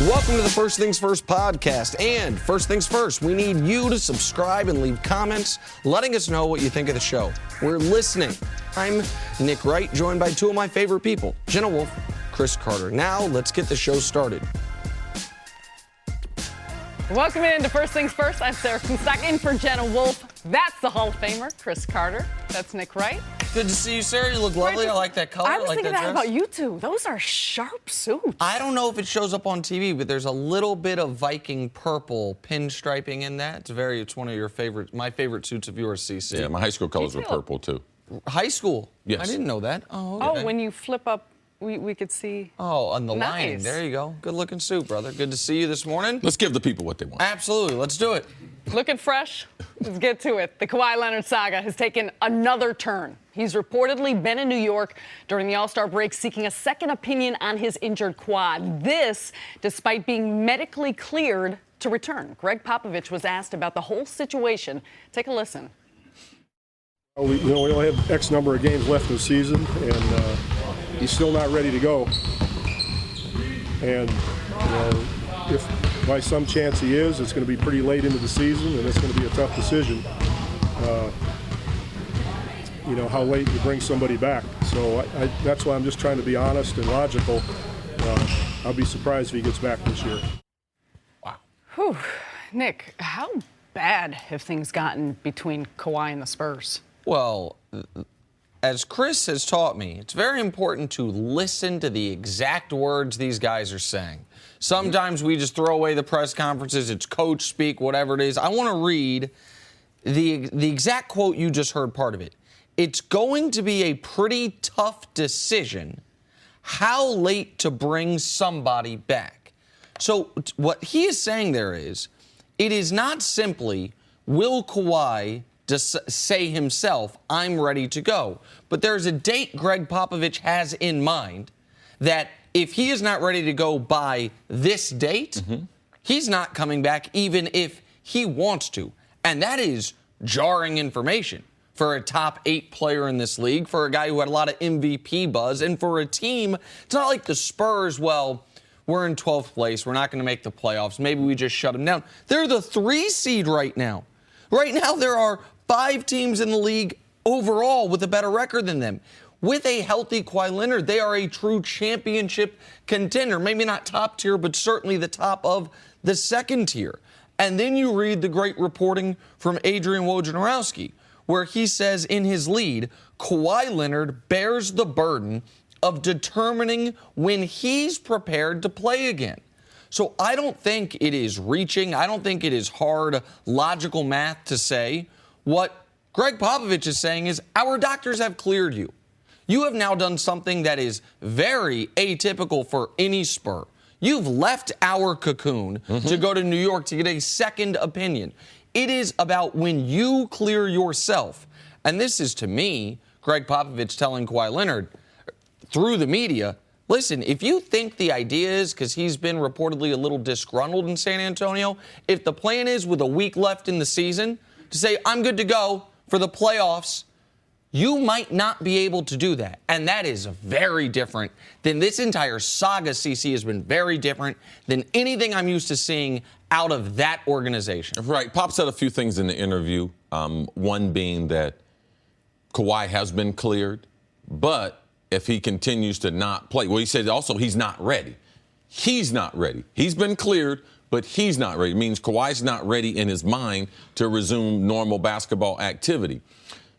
Welcome to the First Things First podcast. And first things first, we need you to subscribe and leave comments letting us know what you think of the show. We're listening. I'm Nick Wright, joined by two of my favorite people, Jenna Wolf, Chris Carter. Now, let's get the show started. Welcome into First Things First. I'm Sarah Kunstock in for Jenna Wolf. That's the Hall of Famer, Chris Carter. That's Nick Wright. Good to see you, Sarah. You look lovely. I like that color. I was like thinking that that dress. about you two. Those are sharp suits. I don't know if it shows up on TV, but there's a little bit of Viking purple pinstriping in that. It's one of your my favorite suits of yours, CC. Yeah, my high school colors were purple, too. High school? Yes. I didn't know that. Oh, okay. Oh, when you flip up, we could see. Oh, on the Nice. line. There you go. Good-looking suit, brother. Good to see you this morning. Let's give the people what they want. Absolutely. Let's do it. Looking fresh? Let's get to it. The Kawhi Leonard saga has taken another turn. He's reportedly been in New York during the All-Star break seeking a second opinion on his injured quad. This, despite being medically cleared to return. Gregg Popovich was asked about the whole situation. Take a listen. We only have X number of games left in the season, and he's still not ready to go. And if by some chance he is, it's going to be pretty late into the season, and it's going to be a tough decision. How late you bring somebody back. So that's why I'm just trying to be honest and logical. I'll be surprised if he gets back this year. Wow. Whew. Nick, how bad have things gotten between Kawhi and the Spurs? Well, as Chris has taught me, it's very important to listen to the exact words these guys are saying. Sometimes we just throw away the press conferences. It's coach speak, whatever it is. I want to read the exact quote you just heard part of it. It's going to be a pretty tough decision how late to bring somebody back. So what he is saying there is, it is not simply, will Kawhi say himself, I'm ready to go. But there's a date Gregg Popovich has in mind that if he is not ready to go by this date, he's not coming back even if he wants to. And that is jarring information for a top 8 player in this league, for a guy who had a lot of MVP buzz, and for a team. It's not like the Spurs, well, we're in 12th place, we're not going to make the playoffs, maybe we just shut them down. They're the 3 seed right now. Right now there are 5 teams in the league overall with a better record than them. With a healthy Kawhi Leonard, they are a true championship contender. Maybe not top tier, but certainly the top of the second tier. And then you read the great reporting from Adrian Wojnarowski, where he says in his lead, Kawhi Leonard bears the burden of determining when he's prepared to play again. So I don't think it is reaching. I don't think it is hard, logical math to say. What Gregg Popovich is saying is our doctors have cleared you. You have now done something that is very atypical for any Spur. You've left our cocoon to go to New York to get a second opinion. It is about when you clear yourself. And this is, to me, Gregg Popovich telling Kawhi Leonard through the media, listen, if you think the idea is, because he's been reportedly a little disgruntled in San Antonio, if the plan is with a week left in the season to say, I'm good to go for the playoffs, you might not be able to do that. And that is very different than this entire saga, CC, has been very different than anything I'm used to seeing out of that organization. Right. Pop said a few things in the interview, one being that Kawhi has been cleared, but if he continues to not play, well, he said also he's not ready. He's not ready. He's been cleared, but he's not ready. It means Kawhi's not ready in his mind to resume normal basketball activity.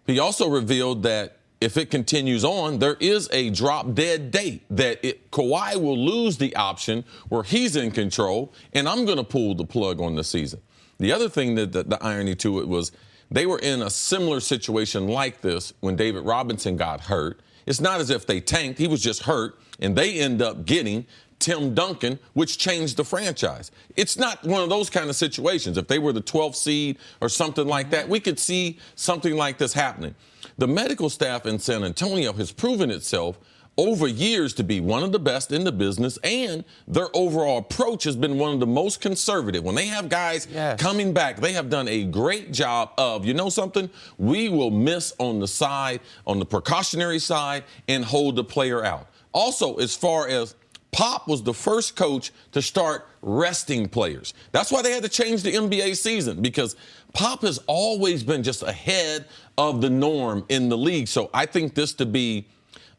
He also revealed that if it continues on, there is a drop-dead date that Kawhi will lose the option where he's in control, and I'm going to pull the plug on the season. The other thing that the irony to it was they were in a similar situation like this when David Robinson got hurt. It's not as if they tanked. He was just hurt, and they end up getting Tim Duncan, which changed the franchise. It's not one of those kind of situations. If they were the 12th seed or something like that, we could see something like this happening. The medical staff in San Antonio has proven itself over years to be one of the best in the business, and their overall approach has been one of the most conservative. When they have guys coming back, they have done a great job of, you know something, we will miss on the side, on the precautionary side, and hold the player out. Also, as far as Pop was the first coach to start resting players. That's why they had to change the NBA season, because Pop has always been just ahead of the norm in the league. So I think this to be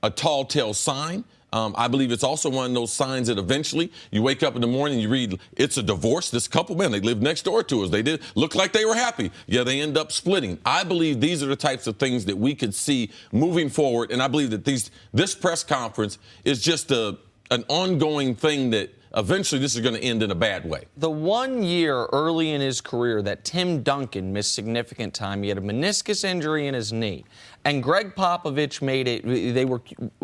a tall tale sign. I believe it's also one of those signs that eventually you wake up in the morning and you read it's a divorce. This couple, man, they lived next door to us. They did look like they were happy. Yeah, they end up splitting. I believe these are the types of things that we could see moving forward. And I believe that this press conference is just an ongoing thing that eventually this is going to end in a bad way. The 1 year early in his career that Tim Duncan missed significant time, he had a meniscus injury in his knee. And Gregg Popovich made it,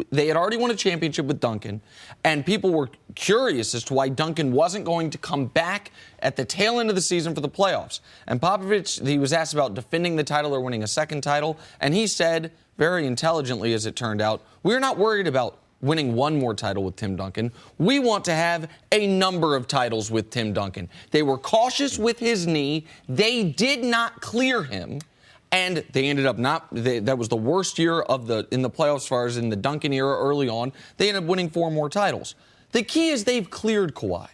they had already won a championship with Duncan, and people were curious as to why Duncan wasn't going to come back at the tail end of the season for the playoffs. And Popovich, he was asked about defending the title or winning a second title, and he said, very intelligently as it turned out, we're not worried about winning one more title with Tim Duncan. We want to have a number of titles with Tim Duncan. They were cautious with his knee. They did not clear him. And they ended up that was the worst year in the playoffs as far as in the Duncan era early on. They ended up winning 4 more titles. The key is they've cleared Kawhi.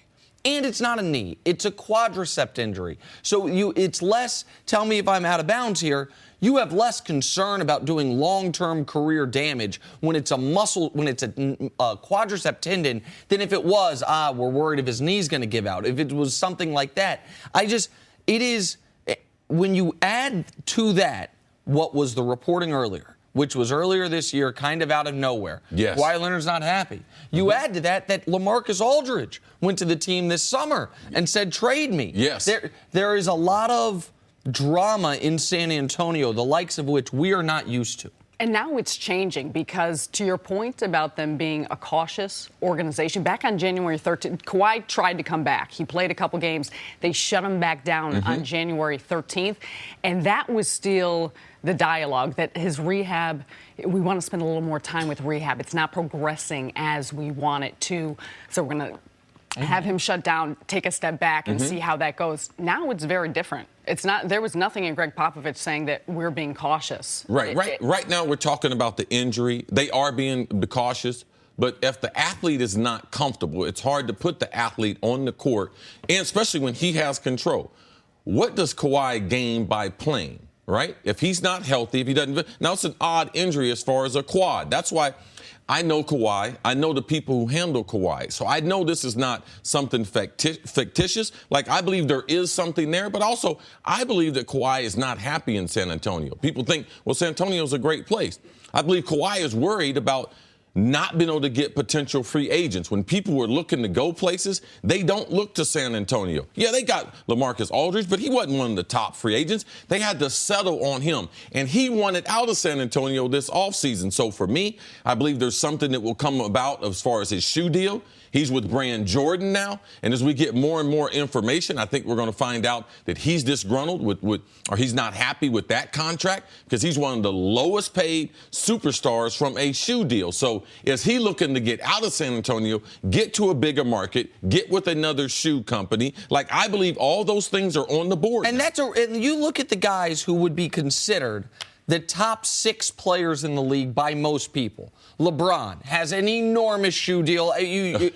And it's not a knee. It's a quadricep injury. So it's less, tell me if I'm out of bounds here, you have less concern about doing long-term career damage when it's a muscle, when it's a quadricep tendon, than if it was, we're worried if his knee's going to give out. If it was something like that. It is, when you add to that what was the reporting earlier, which was earlier this year, kind of out of nowhere. Yes. Kawhi Leonard's not happy. You add to that LaMarcus Aldridge went to the team this summer and said, trade me. Yes. There is a lot of drama in San Antonio, the likes of which we are not used to. And now it's changing because, to your point about them being a cautious organization, back on January 13th, Kawhi tried to come back. He played a couple games. They shut him back down on January 13th. And that was still the dialogue, that his rehab, we want to spend a little more time with rehab. It's not progressing as we want it to. So we're going to have him shut down, take a step back, and see how that goes. Now it's very different. It's not. There was nothing in Gregg Popovich saying that we're being cautious. Right now we're talking about the injury. They are being cautious, but if the athlete is not comfortable, it's hard to put the athlete on the court, and especially when he has control. What does Kawhi gain by playing, right? If he's not healthy, if he doesn't. Now it's an odd injury as far as a quad. That's why I know Kawhi. I know the people who handle Kawhi. So I know this is not something fictitious. Like, I believe there is something there, but also I believe that Kawhi is not happy in San Antonio. People think, well, San Antonio is a great place. I believe Kawhi is worried about not being able to get potential free agents. When people were looking to go places, they don't look to San Antonio. Yeah, they got LaMarcus Aldridge, but he wasn't one of the top free agents. They had to settle on him, and he wanted out of San Antonio this offseason. So for me, I believe there's something that will come about as far as his shoe deal. He's with Brand Jordan now, and as we get more and more information, I think we're going to find out that he's disgruntled or he's not happy with that contract, because he's one of the lowest paid superstars from a shoe deal. So is he looking to get out of San Antonio, get to a bigger market, get with another shoe company? Like, I believe all those things are on the board. And and you look at the guys who would be considered the top 6 players in the league by most people. LeBron has an enormous shoe deal.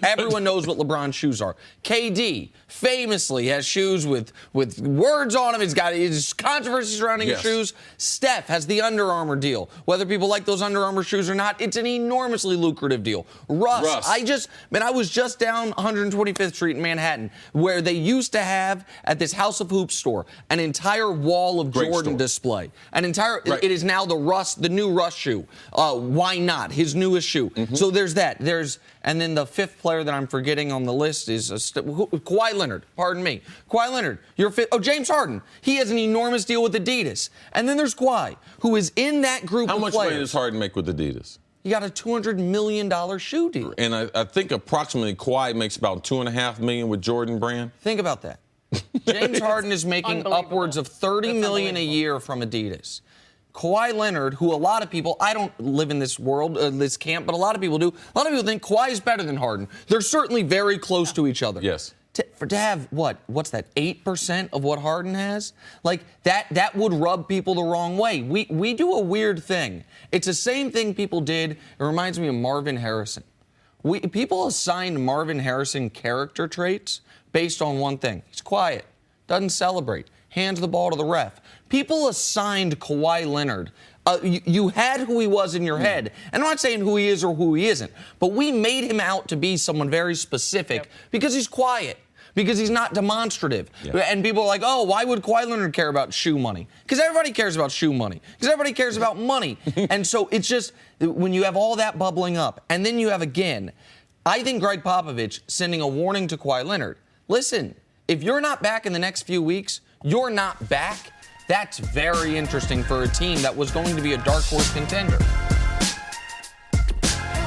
Everyone knows what LeBron's shoes are. KD famously has shoes with words on them. He's got his controversy surrounding his shoes. Steph has the Under Armour deal. Whether people like those Under Armour shoes or not, it's an enormously lucrative deal. Russ. I was just down 125th Street in Manhattan, where they used to have, at this House of Hoops store, an entire wall of Jordan display. It is now the new Russ shoe. Why not? His newest shoe. So there's that. And then the 5th player that I'm forgetting on the list is Kawhi Leonard. Pardon me. Kawhi Leonard. James Harden. He has an enormous deal with Adidas. And then there's Kawhi, who is in that group of players. How much money does Harden make with Adidas? He got a $200 million shoe deal. And I think approximately Kawhi makes about $2.5 million with Jordan Brand. Think about that. James Harden is making upwards of $30 million a year from Adidas. Kawhi Leonard, who a lot of people, I don't live in this world, this camp, but a lot of people do. A lot of people think Kawhi is better than Harden. They're certainly very close to each other. Yes. To have, what's that, 8% of what Harden has? Like, that would rub people the wrong way. We do a weird thing. It's the same thing people did. It reminds me of Marvin Harrison. People assigned Marvin Harrison character traits based on one thing. He's quiet, doesn't celebrate, hands the ball to the ref. People assigned Kawhi Leonard. You had who he was in your head. And I'm not saying who he is or who he isn't, but we made him out to be someone very specific because he's quiet, because he's not demonstrative. And people are like, oh, why would Kawhi Leonard care about shoe money? Because everybody cares about shoe money. Because everybody cares about money. And so it's just, when you have all that bubbling up, and then you have, again, I think Gregg Popovich sending a warning to Kawhi Leonard. Listen, if you're not back in the next few weeks, you're not back. That's very interesting for a team that was going to be a dark horse contender.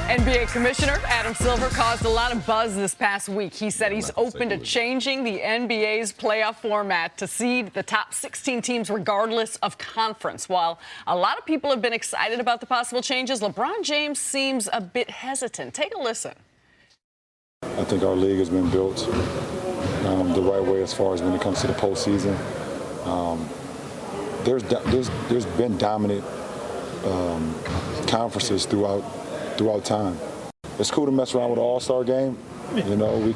NBA Commissioner Adam Silver caused a lot of buzz this past week. He said he's open to changing the NBA's playoff format to seed the top 16 teams regardless of conference. While a lot of people have been excited about the possible changes, LeBron James seems a bit hesitant. Take a listen. I think our league has been built the right way as far as when it comes to the postseason. There's been dominant conferences throughout time. It's cool to mess around with an all-star game. You know, we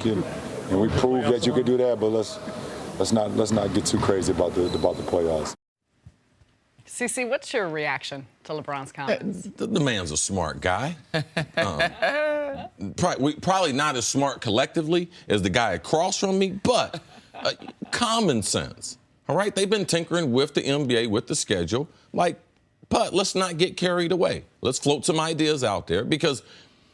prove that you can do that, but let's not get too crazy about the playoffs. CC, what's your reaction to LeBron's comments? The man's a smart guy. Probably not as smart collectively as the guy across from me, but common sense. All right, they've been tinkering with the NBA, with the schedule. But let's not get carried away. Let's float some ideas out there, because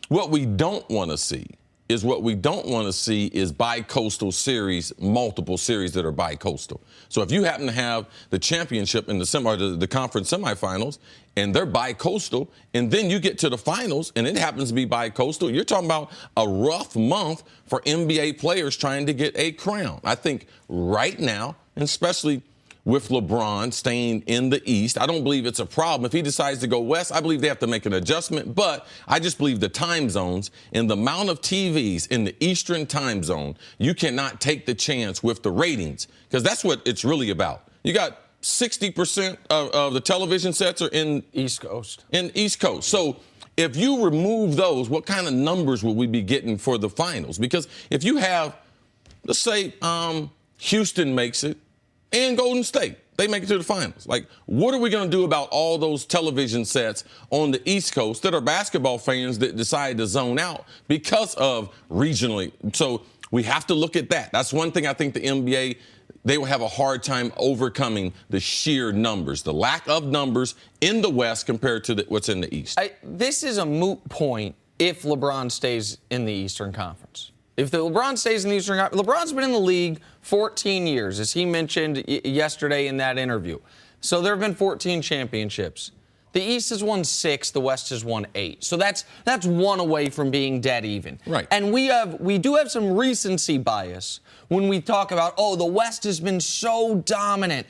what we don't want to see is bi-coastal series, multiple series that are bi-coastal. So if you happen to have the championship in the conference semifinals, and they're bi-coastal, and then you get to the finals, and it happens to be bi-coastal, you're talking about a rough month for NBA players trying to get a crown. I think right now, and especially with LeBron staying in the East, I don't believe it's a problem. If he decides to go West, I believe they have to make an adjustment. But I just believe the time zones and the amount of TVs in the Eastern time zone, you cannot take the chance with the ratings, because that's what it's really about. You got 60% of the television sets are in East Coast. So if you remove those, what kind of numbers will we be getting for the finals? Because if you have, let's say, Houston makes it, and Golden State, they make it to the finals. What are we going to do about all those television sets on the East Coast that are basketball fans that decide to zone out because of regionally? So we have to look at that. That's one thing I think the NBA, they will have a hard time overcoming, the sheer numbers, the lack of numbers in the West compared to what's in the East. This is a moot point if LeBron stays in the Eastern Conference. If LeBron stays in the Eastern Conference, LeBron's been in the league 14 years, as he mentioned yesterday in that interview. So there have been 14 championships. The East has won 6, the West has won 8. So that's one away from being dead even. Right. And we do have some recency bias when we talk about, the West has been so dominant.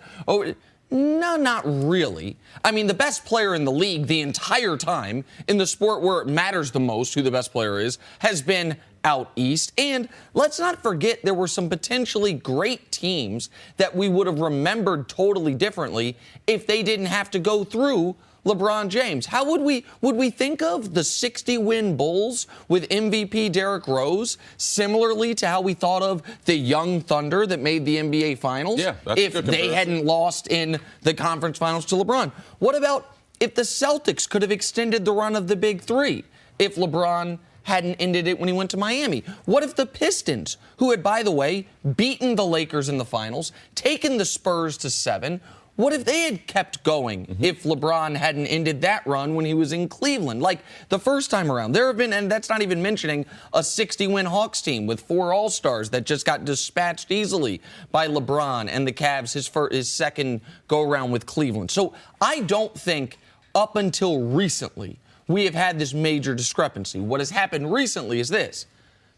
No, not really. I mean, the best player in the league the entire time, in the sport where it matters the most who the best player is, has been out East. And let's not forget, there were some potentially great teams that we would have remembered totally differently if they didn't have to go through LeBron James. How would we think of the 60-win Bulls with MVP Derrick Rose similarly to how we thought of the young Thunder that made the NBA Finals? Yeah, that's if a good they comparison. hadn't lost in the conference finals to LeBron. What about if the Celtics could have extended the run of the Big Three if LeBron hadn't ended it when he went to Miami? What if the Pistons, who had, by the way, beaten the Lakers in the finals, taken the Spurs to 7, what if they had kept going if LeBron hadn't ended that run when he was in Cleveland? The first time around, there have been, and that's not even mentioning a 60-win Hawks team with 4 All-Stars that just got dispatched easily by LeBron and the Cavs his second go-around with Cleveland. So I don't think up until recently we have had this major discrepancy. What has happened recently is this.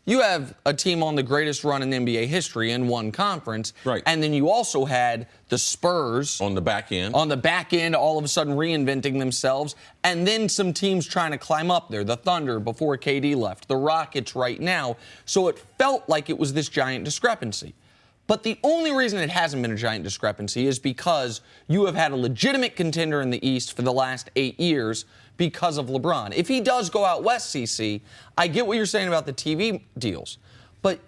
You have a team on the greatest run in NBA history in one conference. Right. And then you also had the Spurs. On the back end. On the back end, all of a sudden reinventing themselves. And then some teams trying to climb up there. The Thunder before KD left. The Rockets right now. So it felt like it was this giant discrepancy. But the only reason it hasn't been a giant discrepancy is because you have had a legitimate contender in the East for the last 8 years because of LeBron. If he does go out west, CC, I get what you're saying about the TV deals. But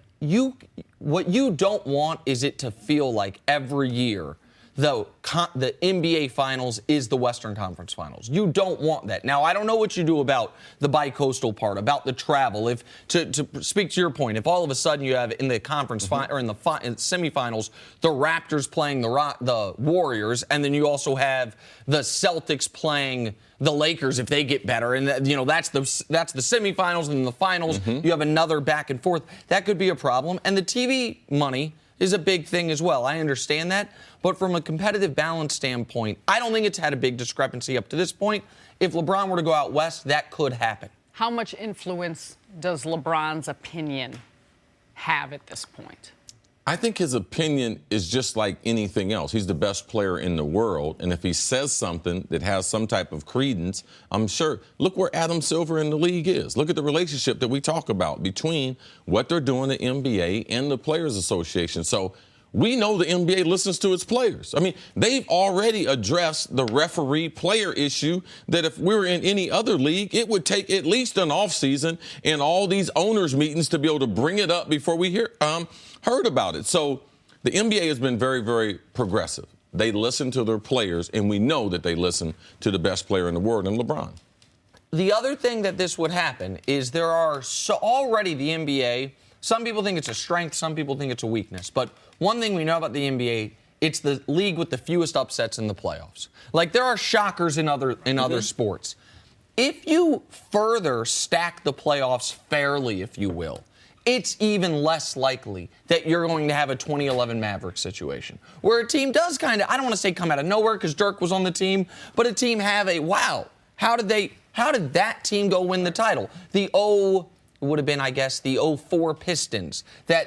what you don't want is it to feel like every year the NBA Finals is the Western Conference Finals. You don't want that. Now, I don't know what you do about the bi-coastal part, about the travel. If to speak to your point, if all of a sudden you have in the conference or in the semifinals the Raptors playing the Warriors, and then you also have the Celtics playing the Lakers if they get better, and that's the semifinals, and in the finals you have another back and forth. That could be a problem, and the TV money is a big thing as well. I understand that. But from a competitive balance standpoint, I don't think it's had a big discrepancy up to this point. If LeBron were to go out west, that could happen. How much influence does LeBron's opinion have at this point? I think his opinion is just like anything else. He's the best player in the world, and if he says something that has some type of credence, I'm sure. Look where Adam Silver in the league is. Look at the relationship that we talk about between what they're doing in the NBA and the Players Association. So we know the NBA listens to its players. I mean, they've already addressed the referee-player issue that if we were in any other league, it would take at least an offseason and all these owners' meetings to be able to bring it up before we heard about it. So the NBA has been very, very progressive. They listen to their players, and we know that they listen to the best player in the world, and LeBron. The other thing that this would happen is there are already the NBA. Some people think it's a strength. Some people think it's a weakness. But one thing we know about the NBA, it's the league with the fewest upsets in the playoffs. Like, there are shockers in other sports. If you further stack the playoffs fairly, if you will, it's even less likely that you're going to have a 2011 Mavericks situation where a team does kind of, I don't want to say come out of nowhere because Dirk was on the team, but a team have a, wow, how did that team go win the title? Would have been, I guess, the 04 Pistons. That,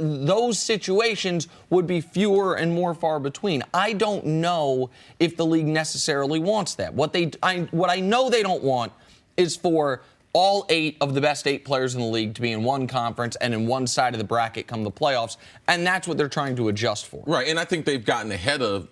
those situations would be fewer and more far between. I don't know if the league necessarily wants that. What I know they don't want is for all 8 of the best 8 players in the league to be in one conference and in one side of the bracket come the playoffs, and that's what they're trying to adjust for. Right, and I think they've gotten ahead of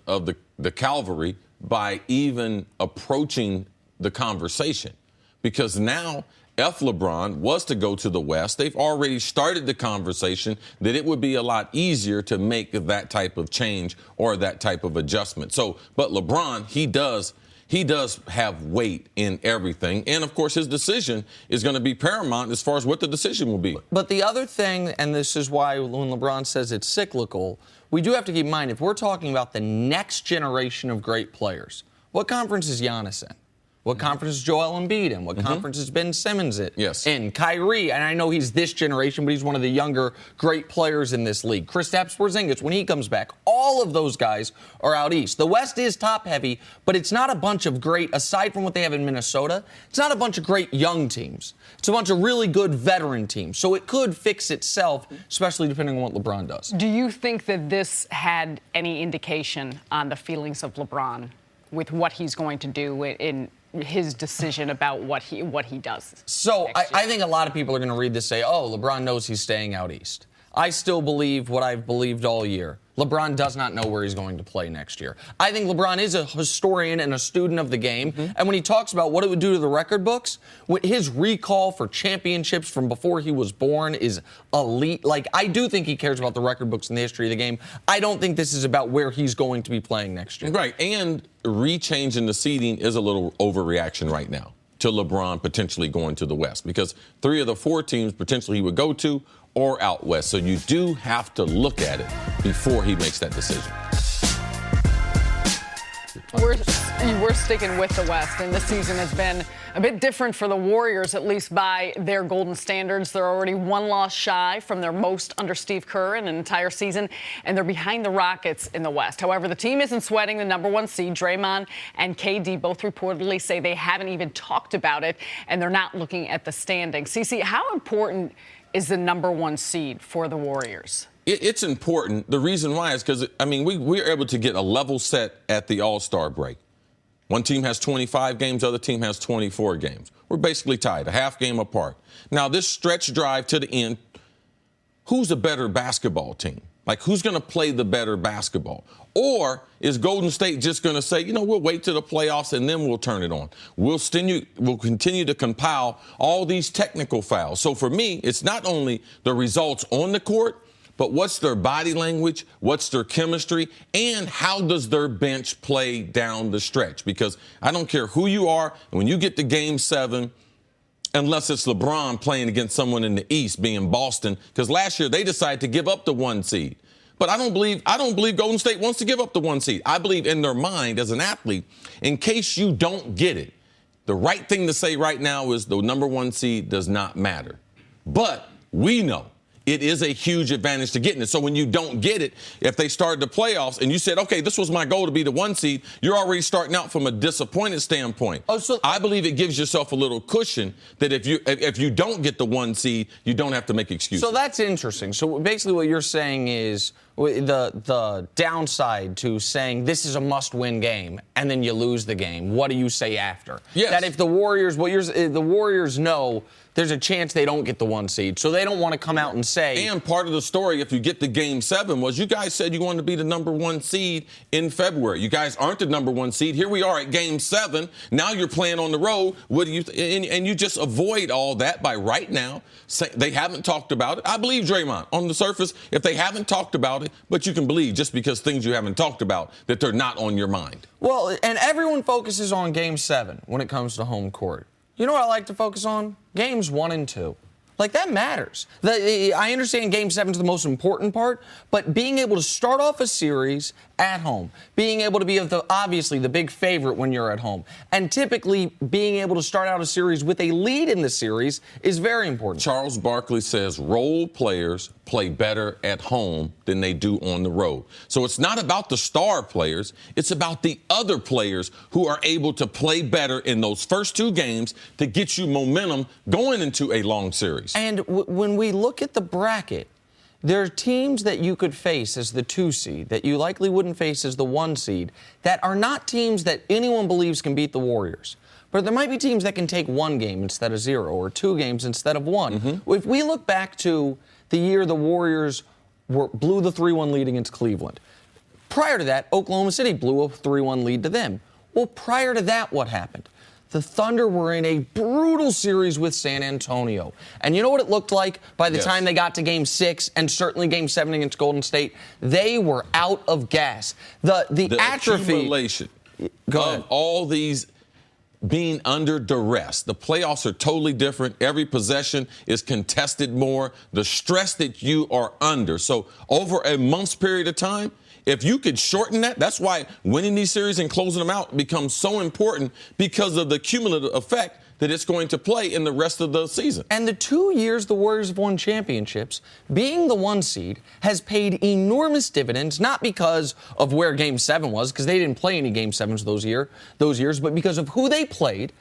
the cavalry by even approaching the conversation, because now if LeBron was to go to the West, they've already started the conversation that it would be a lot easier to make that type of change or that type of adjustment. So, but LeBron, he does have weight in everything. And, of course, his decision is going to be paramount as far as what the decision will be. But the other thing, and this is why when LeBron says it's cyclical, we do have to keep in mind, if we're talking about the next generation of great players, what conference is Giannis in? What conference is Joel Embiid in? What conference is Ben Simmons in? Yes. In Kyrie, and I know he's this generation, but he's one of the younger great players in this league. Kristaps Porzingis, when he comes back, all of those guys are out east. The West is top-heavy, but it's not a bunch of great, aside from what they have in Minnesota, it's not a bunch of great young teams. It's a bunch of really good veteran teams. So it could fix itself, especially depending on what LeBron does. Do you think that this had any indication on the feelings of LeBron with what he's going to do in his decision about what he does? So I think a lot of people are going to read this and say, oh, LeBron knows he's staying out east. I still believe what I've believed all year. LeBron does not know where he's going to play next year. I think LeBron is a historian and a student of the game. And when he talks about what it would do to the record books, his recall for championships from before he was born is elite. Like, I do think he cares about the record books in the history of the game. I don't think this is about where he's going to be playing next year. Right, and rechanging the seeding is a little overreaction right now to LeBron potentially going to the West, because 3 of the 4 teams potentially he would go to or out west. So you do have to look at it before he makes that decision. We're sticking with the West, and this season has been a bit different for the Warriors, at least by their golden standards. They're already 1 loss shy from their most under Steve Kerr in an entire season, and they're behind the Rockets in the West. However, the team isn't sweating the number 1 seed. Draymond and KD both reportedly say they haven't even talked about it, and they're not looking at the standings. CeCe, how important is the number 1 seed for the Warriors? It's important. The reason why is because, we're able to get a level set at the All-Star break. One team has 25 games, the other team has 24 games. We're basically tied, a half game apart. Now, this stretch drive to the end, who's a better basketball team? Like, who's going to play the better basketball? Or is Golden State just going to say, we'll wait till the playoffs and then we'll turn it on? We'll continue to compile all these technical fouls. So for me, it's not only the results on the court, but what's their body language, what's their chemistry, and how does their bench play down the stretch? Because I don't care who you are, and when you get to Game 7, unless it's LeBron playing against someone in the East, being Boston, because last year they decided to give up the 1 seed. But I don't believe Golden State wants to give up the 1 seed. I believe in their mind as an athlete, in case you don't get it, the right thing to say right now is the number 1 seed does not matter. But we know it is a huge advantage to getting it. So when you don't get it, if they started the playoffs and you said, okay, this was my goal to be the 1 seed, you're already starting out from a disappointed standpoint. So I believe it gives yourself a little cushion that if you don't get the 1 seed, you don't have to make excuses. So that's interesting. So basically what you're saying is the downside to saying this is a must-win game and then you lose the game. What do you say after? Yes. That if the Warriors know there's a chance they don't get the 1 seed, so they don't want to come out and say. And part of the story, if you get to Game 7, was you guys said you wanted to be the number 1 seed in February. You guys aren't the number 1 seed. Here we are at Game 7. Now you're playing on the road. What do you and you just avoid all that by right now. They haven't talked about it. I believe Draymond on the surface. If they haven't talked about it, but you can believe just because things you haven't talked about that they're not on your mind. Well, and everyone focuses on Game 7 when it comes to home court. You know what I like to focus on? Games 1 and 2. Like, that matters. I understand Game 7 is the most important part, but being able to start off a series at home, being able to be obviously the big favorite when you're at home, and typically being able to start out a series with a lead in the series is very important. Charles Barkley says role players play better at home than they do on the road. So it's not about the star players. It's about the other players who are able to play better in those first 2 games to get you momentum going into a long series. And when we look at the bracket, there are teams that you could face as the 2 seed that you likely wouldn't face as the 1 seed that are not teams that anyone believes can beat the Warriors. But there might be teams that can take 1 game instead of 0 or 2 games instead of 1. Mm-hmm. If we look back to the year the Warriors blew the 3-1 lead against Cleveland, prior to that, Oklahoma City blew a 3-1 lead to them. Well, prior to that, what happened? The Thunder were in a brutal series with San Antonio. And you know what it looked like by the time they got to Game 6 and certainly Game 7 against Golden State? They were out of gas. The atrophy. Accumulation of all these being under duress. The playoffs are totally different. Every possession is contested more. The stress that you are under. So over a month's period of time, if you could shorten that, that's why winning these series and closing them out becomes so important because of the cumulative effect that it's going to play in the rest of the season. And the 2 years the Warriors have won championships, being the 1 seed has paid enormous dividends, not because of where Game 7 was, because they didn't play any Game 7s those years, but because of who they played,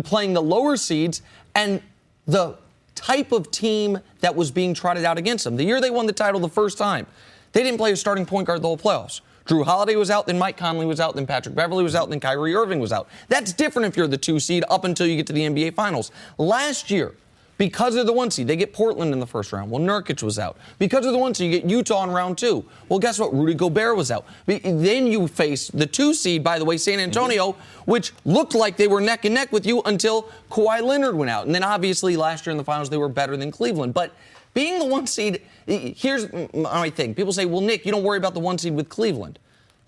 playing the lower seeds, and the type of team that was being trotted out against them. The year they won the title the first time, they didn't play a starting point guard the whole playoffs. Drew Holiday was out, then Mike Conley was out, then Patrick Beverley was out, then Kyrie Irving was out. That's different if you're the 2 seed up until you get to the NBA Finals. Last year, because of the 1 seed, they get Portland in the first round. Well, Nurkic was out. Because of the 1 seed, you get Utah in round 2. Well, guess what? Rudy Gobert was out. Then you face the 2 seed, by the way, San Antonio, which looked like they were neck and neck with you until Kawhi Leonard went out. And then obviously last year in the finals, they were better than Cleveland. But being the 1 seed, here's my thing. People say, well, Nick, you don't worry about the 1 seed with Cleveland.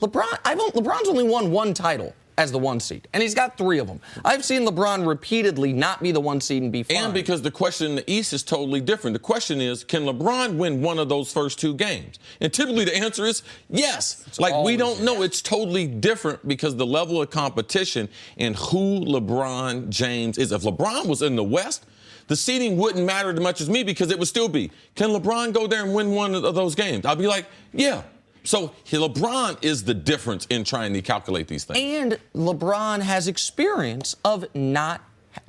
LeBron's only won 1 title as the 1 seed, and he's got 3 of them. I've seen LeBron repeatedly not be the 1 seed and be fine. And because the question in the East is totally different. The question is, can LeBron win one of those first 2 games? And typically the answer is yes. We don't know. It's totally different because the level of competition and who LeBron James is. If LeBron was in the West, the seeding wouldn't matter as much as me because it would still be, can LeBron go there and win one of those games? I'll be like, yeah. So LeBron is the difference in trying to calculate these things. And LeBron has experience of not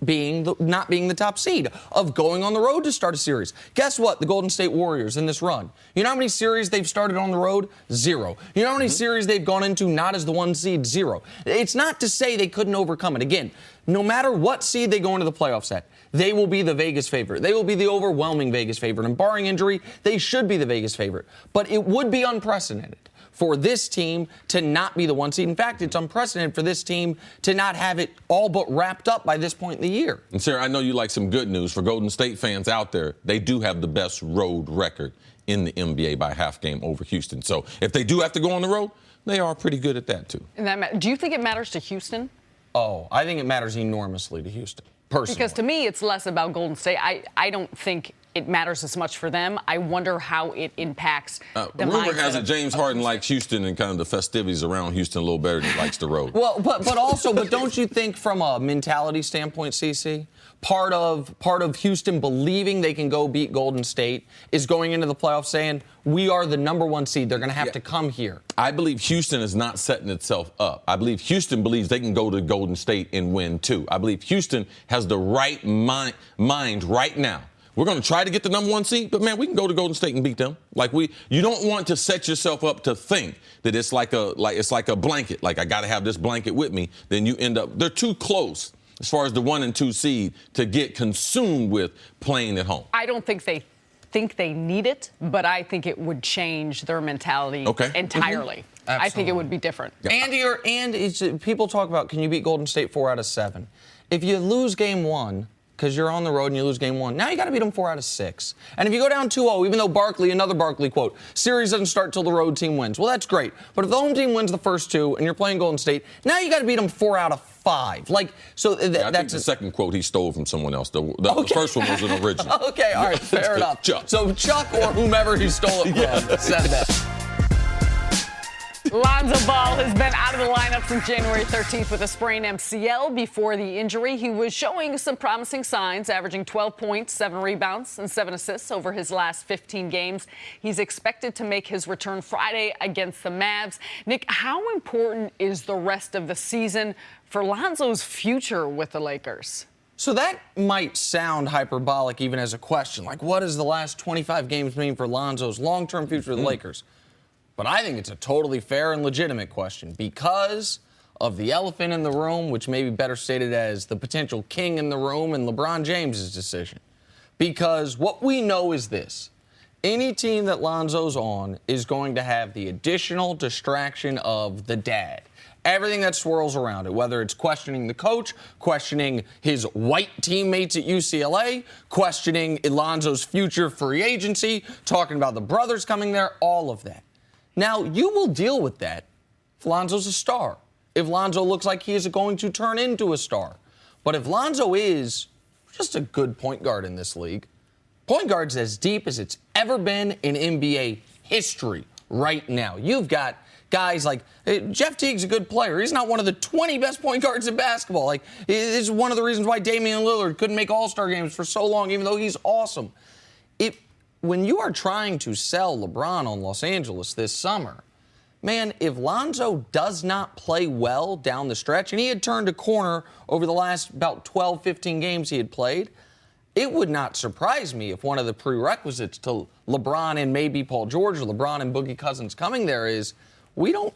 being the top seed, of going on the road to start a series. Guess what? The Golden State Warriors in this run. You know how many series they've started on the road? 0. You know how many series they've gone into not as the 1 seed? 0. It's not to say they couldn't overcome it. Again, no matter what seed they go into the playoffs at, they will be the Vegas favorite. They will be the overwhelming Vegas favorite. And barring injury, they should be the Vegas favorite. But it would be unprecedented for this team to not be the 1 seed. In fact, it's unprecedented for this team to not have it all but wrapped up by this point in the year. And Sarah, I know you like some good news for Golden State fans out there. They do have the best road record in the NBA by half game over Houston. So if they do have to go on the road, they are pretty good at that too. And do you think it matters to Houston? Oh, I think it matters enormously to Houston, personally. Because to me, it's less about Golden State. I don't think it matters as much for them. I wonder how it impacts the rumor mindset has it James Harden likes Houston and kind of the festivities around Houston a little better than he likes the road. Well, but don't you think from a mentality standpoint, CC, part of Houston believing they can go beat Golden State is going into the playoffs saying, we are the number 1 seed. They're going to have to come here. I believe Houston is not setting itself up. I believe Houston believes they can go to Golden State and win, too. I believe Houston has the right mind right now. We're going to try to get the number 1 seed, but, man, we can go to Golden State and beat them. You don't want to set yourself up to think that it's like a blanket. Like, I got to have this blanket with me. Then you end up – they're too close as far as the 1 and 2 seed to get consumed with playing at home. I don't think they need it, but I think it would change their mentality entirely. Mm-hmm. I think it would be different. Yeah. And people talk about, can you beat Golden State 4 out of 7? If you lose game 1, because you're on the road and you lose game 1, now you got to beat them 4 out of 6. And if you go down 2-0, even though another Barkley quote, series doesn't start till the road team wins. Well, that's great. But if the home team wins the first 2 and you're playing Golden State, now you got to beat them 4 out of 5. I think the second quote he stole from someone else. The first one was an original. Okay, all right, fair enough. Chuck. So Chuck or whomever he stole it from said that. Lonzo Ball has been out of the lineup since January 13th with a sprained MCL. Before the injury, he was showing some promising signs, averaging 12 points, 7 rebounds, and 7 assists over his last 15 games. He's expected to make his return Friday against the Mavs. Nick, how important is the rest of the season for Lonzo's future with the Lakers? So that might sound hyperbolic even as a question. Like, what does the last 25 games mean for Lonzo's long-term future with the Lakers? But I think it's a totally fair and legitimate question because of the elephant in the room, which may be better stated as the potential king in the room and LeBron James's decision. Because what we know is this. Any team that Lonzo's on is going to have the additional distraction of the dad. Everything that swirls around it, whether it's questioning the coach, questioning his white teammates at UCLA, questioning Lonzo's future free agency, talking about the brothers coming there, all of that. Now, you will deal with that if Lonzo's a star, if Lonzo looks like he is going to turn into a star. But if Lonzo is just a good point guard in this league, point guard's as deep as it's ever been in NBA history right now. You've got guys like Jeff Teague's a good player. He's not one of the 20 best point guards in basketball. Like, this is one of the reasons why Damian Lillard couldn't make All-Star games for so long, even though he's awesome. When you are trying to sell LeBron on Los Angeles this summer, man, if Lonzo does not play well down the stretch, and he had turned a corner over the last about 12, 15 games he had played, it would not surprise me if one of the prerequisites to LeBron and maybe Paul George or LeBron and Boogie Cousins coming there is we don't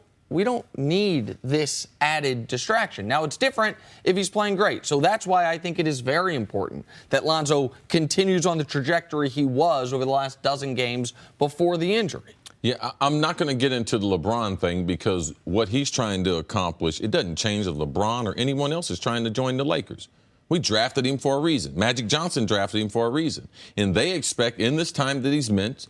need this added distraction. Now, it's different if he's playing great. So that's why I think it is very important that Lonzo continues on the trajectory he was over the last dozen games before the injury. Yeah, I'm not going to get into the LeBron thing because what he's trying to accomplish, it doesn't change if LeBron or anyone else is trying to join the Lakers. We drafted him for a reason. Magic Johnson drafted him for a reason. And they expect in this time that he's missed,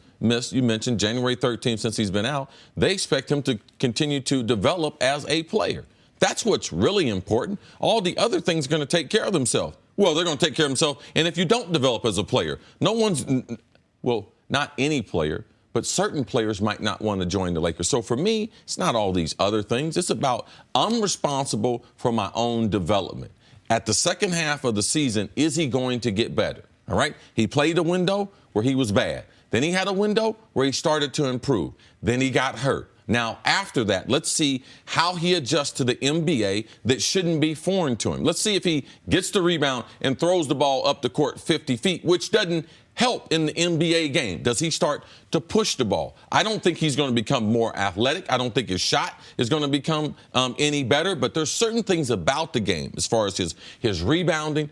you mentioned January 13th since he's been out, they expect him to continue to develop as a player. That's what's really important. All the other things are going to take care of themselves. Well, they're going to take care of themselves. And if you don't develop as a player, not any player, but certain players might not want to join the Lakers. So for me, it's not all these other things. It's about I'm responsible for my own development. At the second half of the season, is he going to get better? All right? He played a window where he was bad. Then he had a window where he started to improve. Then he got hurt. Now, after that, let's see how he adjusts to the NBA that shouldn't be foreign to him. Let's see if he gets the rebound and throws the ball up the court 50 feet, which doesn't help in the NBA game. Does he start to push the ball? I don't think he's going to become more athletic. I don't think his shot is going to become any better, but there's certain things about the game as far as his rebounding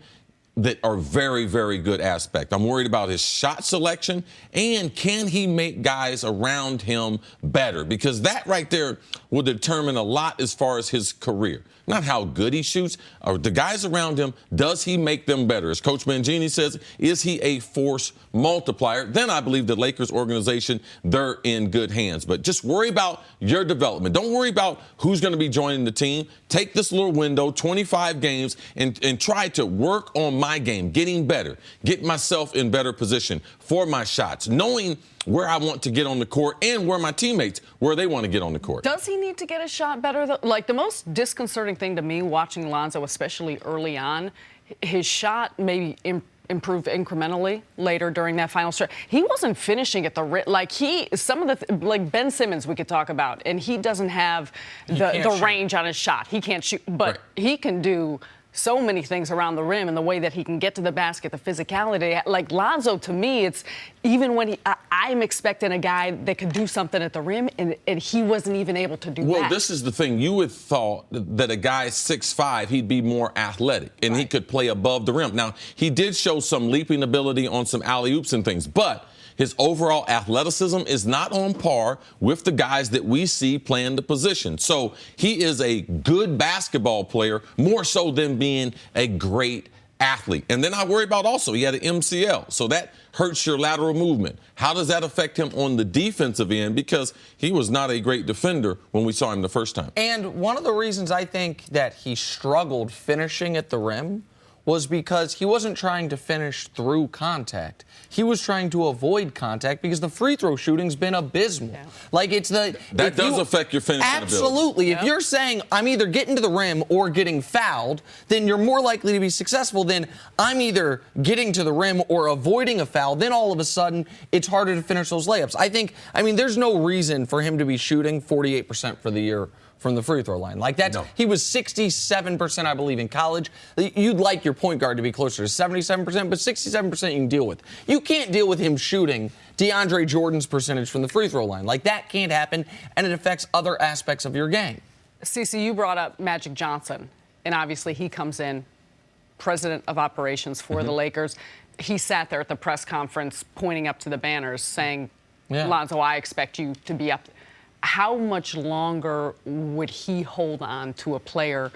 that are very, very good aspect. I'm worried about his shot selection and can he make guys around him better? Because that right there will determine a lot as far as his career. Not how good he shoots, or the guys around him, does he make them better? As Coach Mangini says, is he a force multiplier? Then I believe the Lakers organization, they're in good hands. But just worry about your development. Don't worry about who's going to be joining the team. Take this little window, 25 games, and try to work on my game, getting better, get myself in better position for my shots, knowing where I want to get on the court and where my teammates, where they want to get on the court. Does he need to get a shot better? Like, the most disconcerting thing to me watching Lonzo, especially early on, his shot maybe improved incrementally later during that final stretch. He wasn't finishing at the like Ben Simmons we could talk about, and he doesn't have the range on his shot. He can't shoot, but he can do so many things around the rim and the way that he can get to the basket, the physicality. Like Lonzo, to me, it's even when I'm expecting a guy that could do something at the rim, and he wasn't even able to do that. Well, this is the thing. You would thought that a guy 6'5", he'd be more athletic, and he could play above the rim. Now, he did show some leaping ability on some alley-oops and things, but his overall athleticism is not on par with the guys that we see playing the position. So he is a good basketball player, more so than being a great athlete. And then I worry about also he had an MCL, so that hurts your lateral movement. How does that affect him on the defensive end? Because he was not a great defender when we saw him the first time. And one of the reasons I think that he struggled finishing at the rim was because he wasn't trying to finish through contact. He was trying to avoid contact because the free throw shooting's been abysmal. Yeah. Like, it's the... That does affect your finishing ability. Absolutely. If you're saying, I'm either getting to the rim or getting fouled, then you're more likely to be successful than I'm either getting to the rim or avoiding a foul. Then all of a sudden, it's harder to finish those layups. I mean, there's no reason for him to be shooting 48% for the year from the free throw line. Like that, no. He was 67%, I believe, in college. You'd like your point guard to be closer to 77%, but 67% you can deal with. You can't deal with him shooting DeAndre Jordan's percentage from the free throw line. Like, that can't happen, and it affects other aspects of your game. Cece, you brought up Magic Johnson, and obviously he comes in, president of operations for the Lakers. He sat there at the press conference pointing up to the banners saying, Lonzo, I expect you to be up. How much longer would he hold on to a player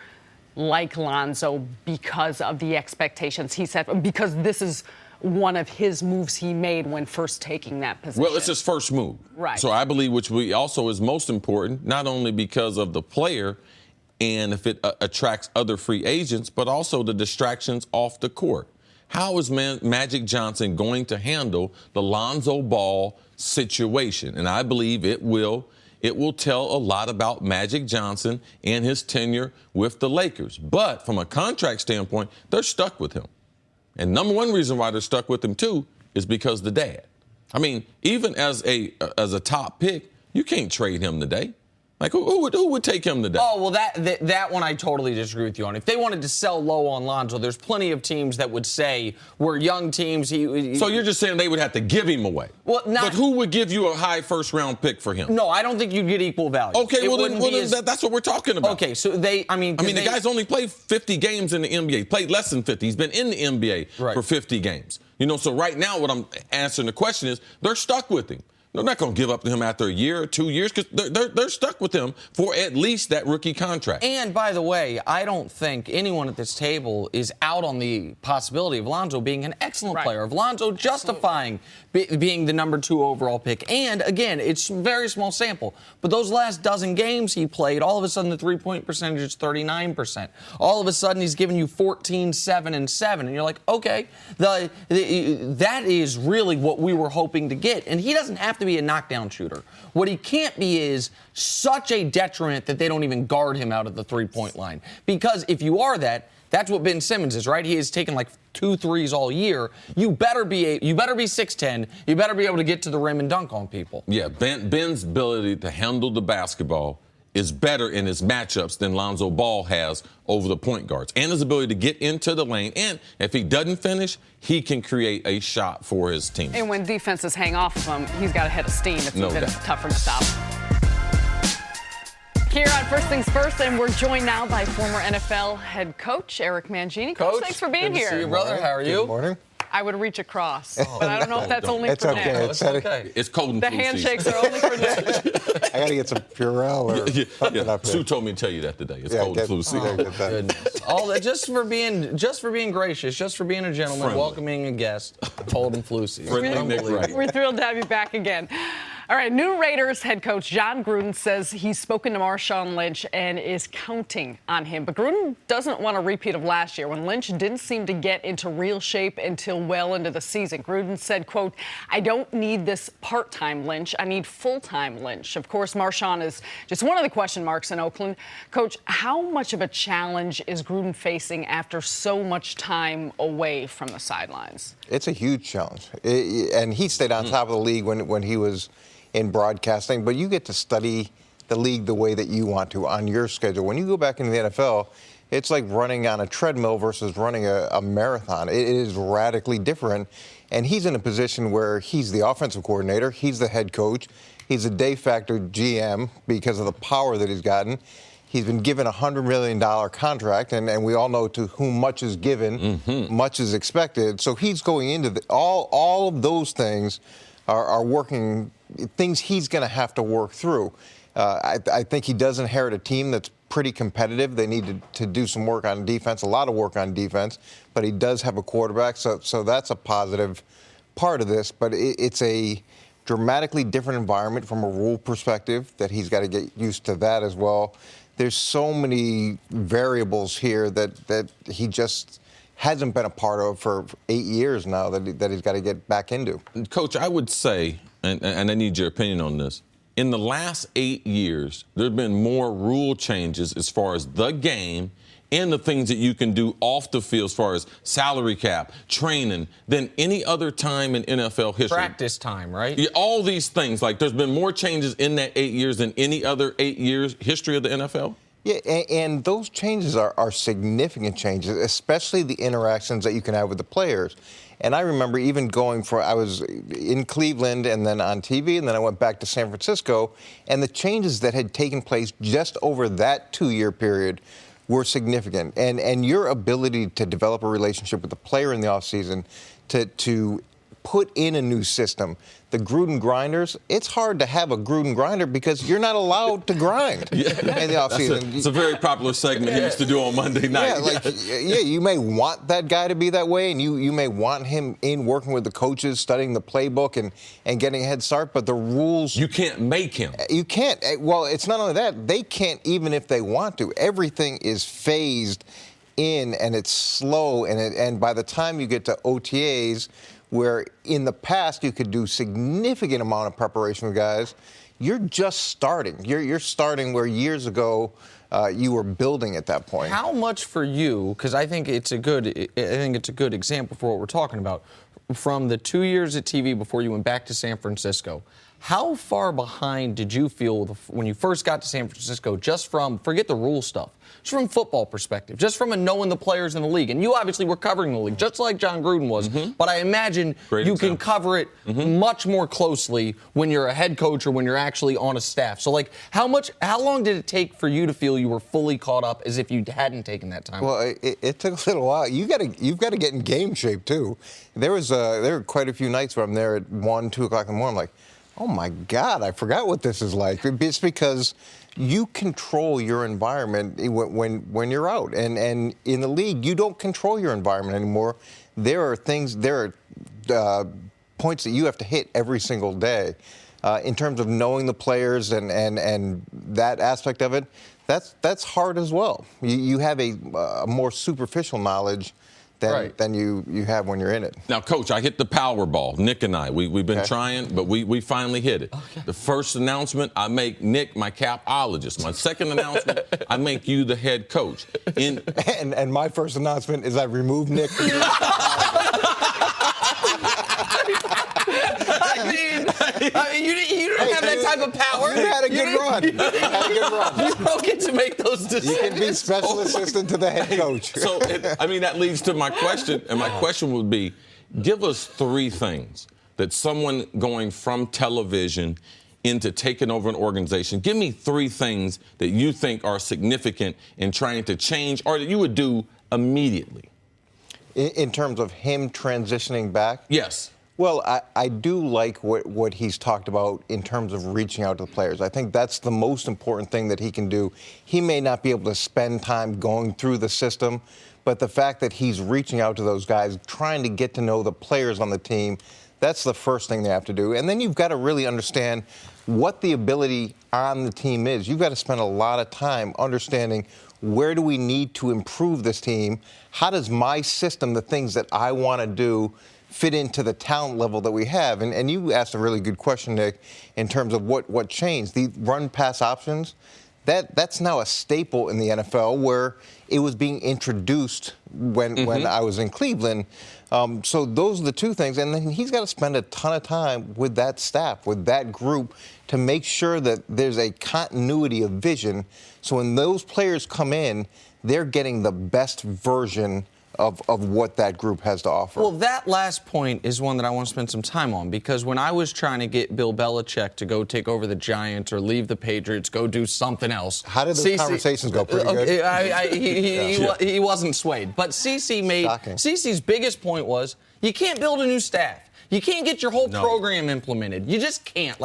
like Lonzo because of the expectations he set? Because this is one of his moves he made when first taking that position. Well, it's his first move. Right. So I believe, which also is most important, not only because of the player and if it attracts other free agents, but also the distractions off the court. How is Magic Johnson going to handle the Lonzo Ball situation? And I believe it will tell a lot about Magic Johnson and his tenure with the Lakers. But from a contract standpoint, they're stuck with him. And number one reason why they're stuck with him, too, is because the dad. I mean, even as a top pick, you can't trade him today. Like, who would take him today? Oh, well, that one I totally disagree with you on. If they wanted to sell low on Lonzo, there's plenty of teams that would say we're young teams. So you're just saying they would have to give him away? Well, but who would give you a high first-round pick for him? No, I don't think you'd get equal value. Okay, that's what we're talking about. Okay, so the guy's only played 50 games in the NBA. Played less than 50. He's been in the NBA for 50 games. So right now what I'm answering the question is they're stuck with him. They're not going to give up to him after a year or 2 years because they're stuck with him for at least that rookie contract. And, by the way, I don't think anyone at this table is out on the possibility of Lonzo being an excellent player, of Lonzo justifying being the number 2 overall pick. And, again, it's a very small sample. But those last dozen games he played, all of a sudden the three-point percentage is 39%. All of a sudden he's giving you 14, 7, and 7. And you're like, okay, that is really what we were hoping to get. And he doesn't have to be a knockdown shooter. What he can't be is such a detriment that they don't even guard him out of the three-point line. Because if you are that That's what Ben Simmons is, right? He has taken like 2 threes all year. You better be 6'10". You better be able to get to the rim and dunk on people. Yeah, Ben's ability to handle the basketball is better in his matchups than Lonzo Ball has over the point guards. And his ability to get into the lane. And if he doesn't finish, he can create a shot for his team. And when defenses hang off of him, he's got a head of steam. It's No even doubt. tougher to stop. Here on First Things First, and we're joined now by former NFL head coach Eric Mangini. Coach, thanks for being good here. to see you, brother. How are you? Good morning. I would reach across, but I don't know if that's only It's for okay. now. It's okay. It's cold and The flu handshakes season. are only for now. I got to get some Purell or something up Sue here. told me to tell you that today. It's cold and flu season. Get that. Goodness. All that just for being gracious, just for being a gentleman, Friendly. welcoming a guest. Cold and flu season. Friendly Nick Unbelievable. Wright. We're thrilled to have you back again. All right, new Raiders head coach John Gruden says he's spoken to Marshawn Lynch and is counting on him. But Gruden doesn't want a repeat of last year when Lynch didn't seem to get into real shape until well into the season. Gruden said, quote, "I don't need this part-time Lynch. I need full-time Lynch." Of course, Marshawn is just one of the question marks in Oakland. Coach, how much of a challenge is Gruden facing after so much time away from the sidelines? It's a huge challenge. And he stayed on top of the league when he was in broadcasting, but you get to study the league the way that you want to on your schedule. When you go back into the NFL, it's like running on a treadmill versus running a marathon. It is radically different. And he's in a position where he's the offensive coordinator, he's the head coach, he's a de facto GM because of the power that he's gotten. He's been given a $100 million contract, and we all know to whom much is given, much is expected. So he's going into all of those things are working, things he's going to have to work through. I think he does inherit a team that's pretty competitive. They need to do some work on defense, a lot of work on defense, but he does have a quarterback, so that's a positive part of this. But it's a dramatically different environment from a rule perspective that he's got to get used to that as well. There's so many variables here that he just hasn't been a part of for 8 years now that he's got to get back into. Coach, I would say, and I need your opinion on this, in the last 8 years, there have been more rule changes as far as the game and the things that you can do off the field as far as salary cap, training, than any other time in NFL history. Practice time, right? Yeah, all these things. Like, there's been more changes in that 8 years than any other 8 years history of the NFL. Yeah, and those changes are significant changes, especially the interactions that you can have with the players. And I remember even I was in Cleveland and then on TV, and then I went back to San Francisco, and the changes that had taken place just over that 2-year period were significant. And your ability to develop a relationship with the player in the offseason, to put in a new system. The Gruden grinders, it's hard to have a Gruden grinder because you're not allowed to grind in the offseason. It's a very popular segment he used to do on Monday night. Yeah, you may want that guy to be that way, and you may want him in working with the coaches, studying the playbook and getting a head start, but the rules... You can't make him. You can't. Well, it's not only that. They can't even if they want to. Everything is phased in, and it's slow, and by the time you get to OTAs, where in the past you could do significant amount of preparation with guys, you're just starting. You're starting where years ago you were building at that point. How much for you? Because I think it's a good example for what we're talking about. From the 2 years at TV before you went back to San Francisco, how far behind did you feel when you first got to San Francisco, just from, forget the rule stuff, just from football perspective, just from knowing the players in the league? And you obviously were covering the league, just like John Gruden was, but I imagine can cover it much more closely when you're a head coach or when you're actually on a staff. So, like, how long did it take for you to feel you were fully caught up as if you hadn't taken that time? Well, it took a little while. You've got to get in game shape, too. There were quite a few nights where I'm there at 1, 2 o'clock in the morning, like, oh, my God, I forgot what this is like. It's because you control your environment when you're out. And in the league, you don't control your environment anymore. There are points that you have to hit every single day. In terms of knowing the players and that aspect of it, that's hard as well. You have a more superficial knowledge than you have when you're in it. Now, Coach, I hit the Powerball. Nick and I, we've been trying, but we finally hit it. Okay. The first announcement, I make Nick my capologist. My second announcement, I make you the head coach. And my first announcement is I remove Nick. I mean, you don't have that type of power. You had a good run. You don't get to make those decisions. You can be special assistant to the head coach. So, that leads to my question, and my question would be, give us 3 things that someone going from television into taking over an organization, give me 3 things that you think are significant in trying to change or that you would do immediately. In terms of him transitioning back? Yes. Well, I do like what he's talked about in terms of reaching out to the players. I think that's the most important thing that he can do. He may not be able to spend time going through the system, but the fact that he's reaching out to those guys, trying to get to know the players on the team, that's the first thing they have to do. And then you've got to really understand what the ability on the team is. You've got to spend a lot of time understanding where do we need to improve this team? How does my system, the things that I want to do, fit into the talent level that we have? And you asked a really good question, Nick, in terms of what changed. The run-pass options, that's now a staple in the NFL where it was being introduced when I was in Cleveland. So those are the 2 things. And then he's got to spend a ton of time with that staff, with that group, to make sure that there's a continuity of vision. So when those players come in, they're getting the best version of what that group has to offer. Well, that last point is one that I want to spend some time on, because when I was trying to get Bill Belichick to go take over the Giants or leave the Patriots, go do something else. How did those conversations go? Pretty good? He wasn't swayed. But CeCe's biggest point was, you can't build a new staff. You can't get your whole program implemented. You just can't.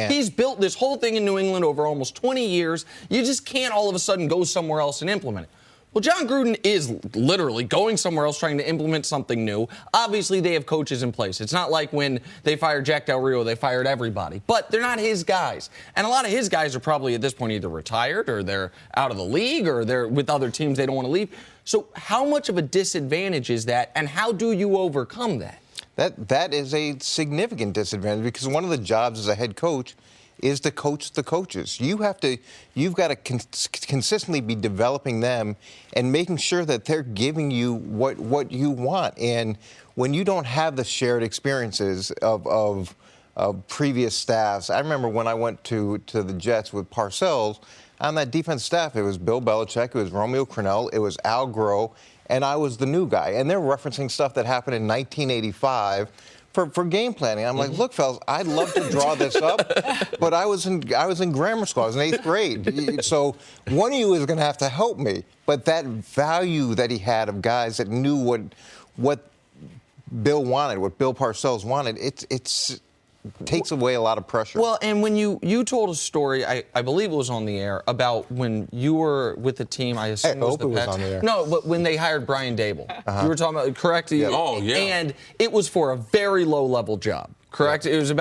He's built this whole thing in New England over almost 20 years. You just can't all of a sudden go somewhere else and implement it. Well, John Gruden is literally going somewhere else trying to implement something new. Obviously, they have coaches in place. It's not like when they fired Jack Del Rio, they fired everybody. But they're not his guys. And a lot of his guys are probably at this point either retired or they're out of the league or they're with other teams they don't want to leave. So how much of a disadvantage is that, and how do you overcome that? That is a significant disadvantage, because one of the jobs as a head coach is to coach the coaches. You've got to consistently be developing them and making sure that they're giving you what you want. And when you don't have the shared experiences of previous staffs, I remember when I went to the Jets with Parcells, on that defense staff, it was Bill Belichick, it was Romeo Crennel, it was Al Groh, and I was the new guy. And they're referencing stuff that happened in 1985 for game planning. I'm like, look, fellas, I'd love to draw this up, but I was in grammar school. I was in 8th grade. So one of you is going to have to help me. But that value that he had of guys that knew what Bill wanted, what Bill Parcells wanted, it takes away a lot of pressure. Well, and when you told a story, I believe it was on the air, about when you were with the team, I assume it was on the air. No, but when they hired Brian Dable. You were talking about, correct? Yeah. Oh, yeah. And it was for a very low-level job, correct? Yep. It was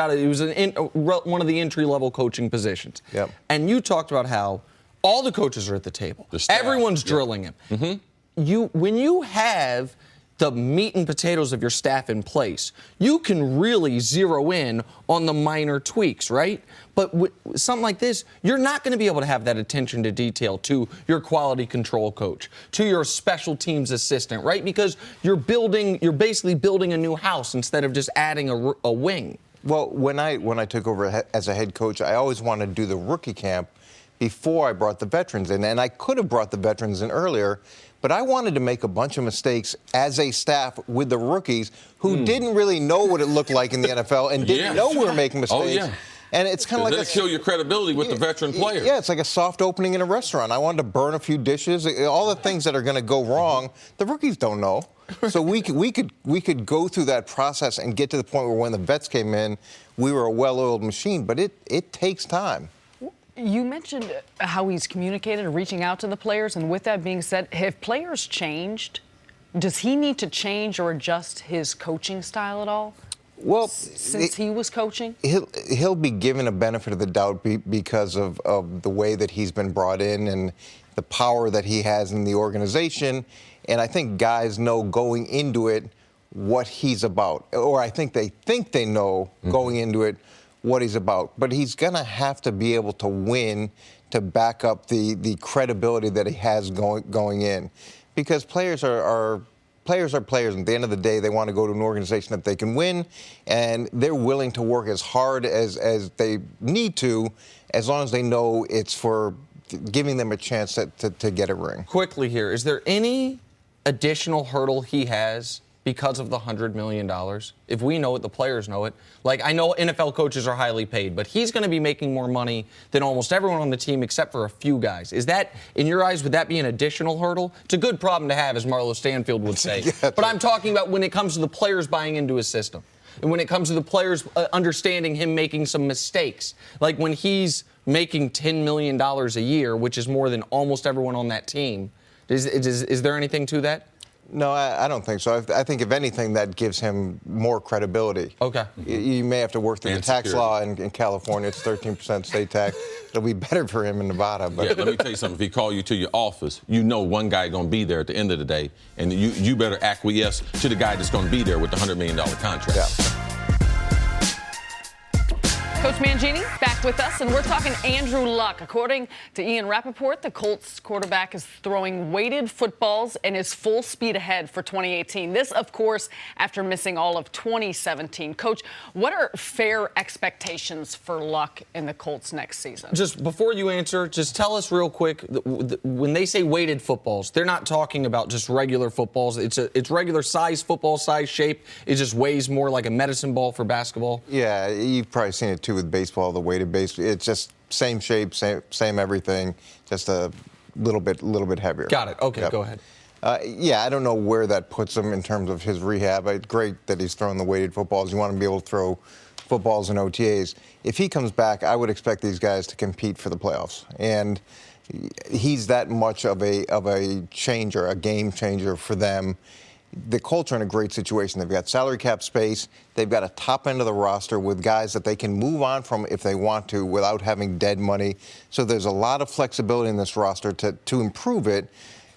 one of the entry-level coaching positions. Yep. And you talked about how all the coaches are at the table. The staff, everyone's drilling him. Mm-hmm. When you have the meat and potatoes of your staff in place, you can really zero in on the minor tweaks, right? But with something like this, you're not going to be able to have that attention to detail to your quality control coach, to your special teams assistant, right? Because you're basically building a new house instead of just adding a wing. Well, when I took over as a head coach, I always wanted to do the rookie camp before I brought the veterans in. And I could have brought the veterans in earlier, but I wanted to make a bunch of mistakes as a staff with the rookies who didn't really know what it looked like in the NFL and didn't know we were making mistakes. Oh, yeah. And it's kind of like that'll kill your credibility with the veteran players. Yeah, it's like a soft opening in a restaurant. I wanted to burn a few dishes, all the things that are going to go wrong. The rookies don't know. So we could go through that process and get to the point where when the vets came in, we were a well-oiled machine. But it takes time. You mentioned how he's communicated and reaching out to the players, and with that being said, have players changed? Does he need to change or adjust his coaching style at all? Well, since he was coaching? He'll be given a benefit of the doubt because of the way that he's been brought in and the power that he has in the organization. And I think guys know going into it what he's about. Or I think they know going into it what he's about. But he's going to have to be able to win to back up the credibility that he has going in. Because players are players. At the end of the day, they want to go to an organization that they can win, and they're willing to work as hard as they need to, as long as they know it's for giving them a chance to get a ring. Quickly here, is there any additional hurdle he has because of the $100 million? If we know it, the players know it. Like, I know NFL coaches are highly paid, but he's going to be making more money than almost everyone on the team except for a few guys. Is that, in your eyes, would that be an additional hurdle? It's a good problem to have, as Marlo Stanfield would say. Yeah, but I'm talking about when it comes to the players buying into his system. And when it comes to the players understanding him making some mistakes. Like when he's making $10 million a year, which is more than almost everyone on that team. Is there anything to that? No, I don't think so. I think, if anything, that gives him more credibility. Okay. You may have to work through the tax law in California. It's 13% state tax. It'll be better for him in Nevada. But. Yeah, let me tell you something. If he call you to your office, you know one guy going to be there at the end of the day, and you better acquiesce to the guy that's going to be there with the $100 million contract. Yeah. Coach Mangini back with us, and we're talking Andrew Luck. According to Ian Rappaport, the Colts quarterback is throwing weighted footballs and is full speed ahead for 2018. This, of course, after missing all of 2017. Coach, what are fair expectations for Luck in the Colts next season? Just before you answer, just tell us real quick, when they say weighted footballs, they're not talking about just regular footballs. It's regular size football, size shape. It just weighs more like a medicine ball for basketball. Yeah, you've probably seen it too with baseball, the weighted base. It's just same shape, same everything, just a little bit heavier. Got it. Okay, yep. Go ahead. Yeah, I don't know where that puts him in terms of his rehab. It's great that he's throwing the weighted footballs. You want to be able to throw footballs in OTAs. If he comes back, I would expect these guys to compete for the playoffs. And he's that much of a changer, a game changer for them. The Colts are in a great situation. They've got salary cap space. They've got a top end of the roster with guys that they can move on from if they want to without having dead money. So there's a lot of flexibility in this roster to improve it.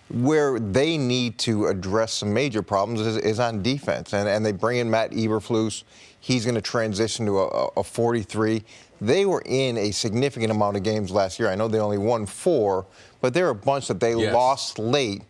Where they need to address some major problems is on defense. And they bring in Matt Eberflus. He's going to transition to a 43. They were in a significant amount of games last year. I know they only won 4, but there are a bunch that they lost late.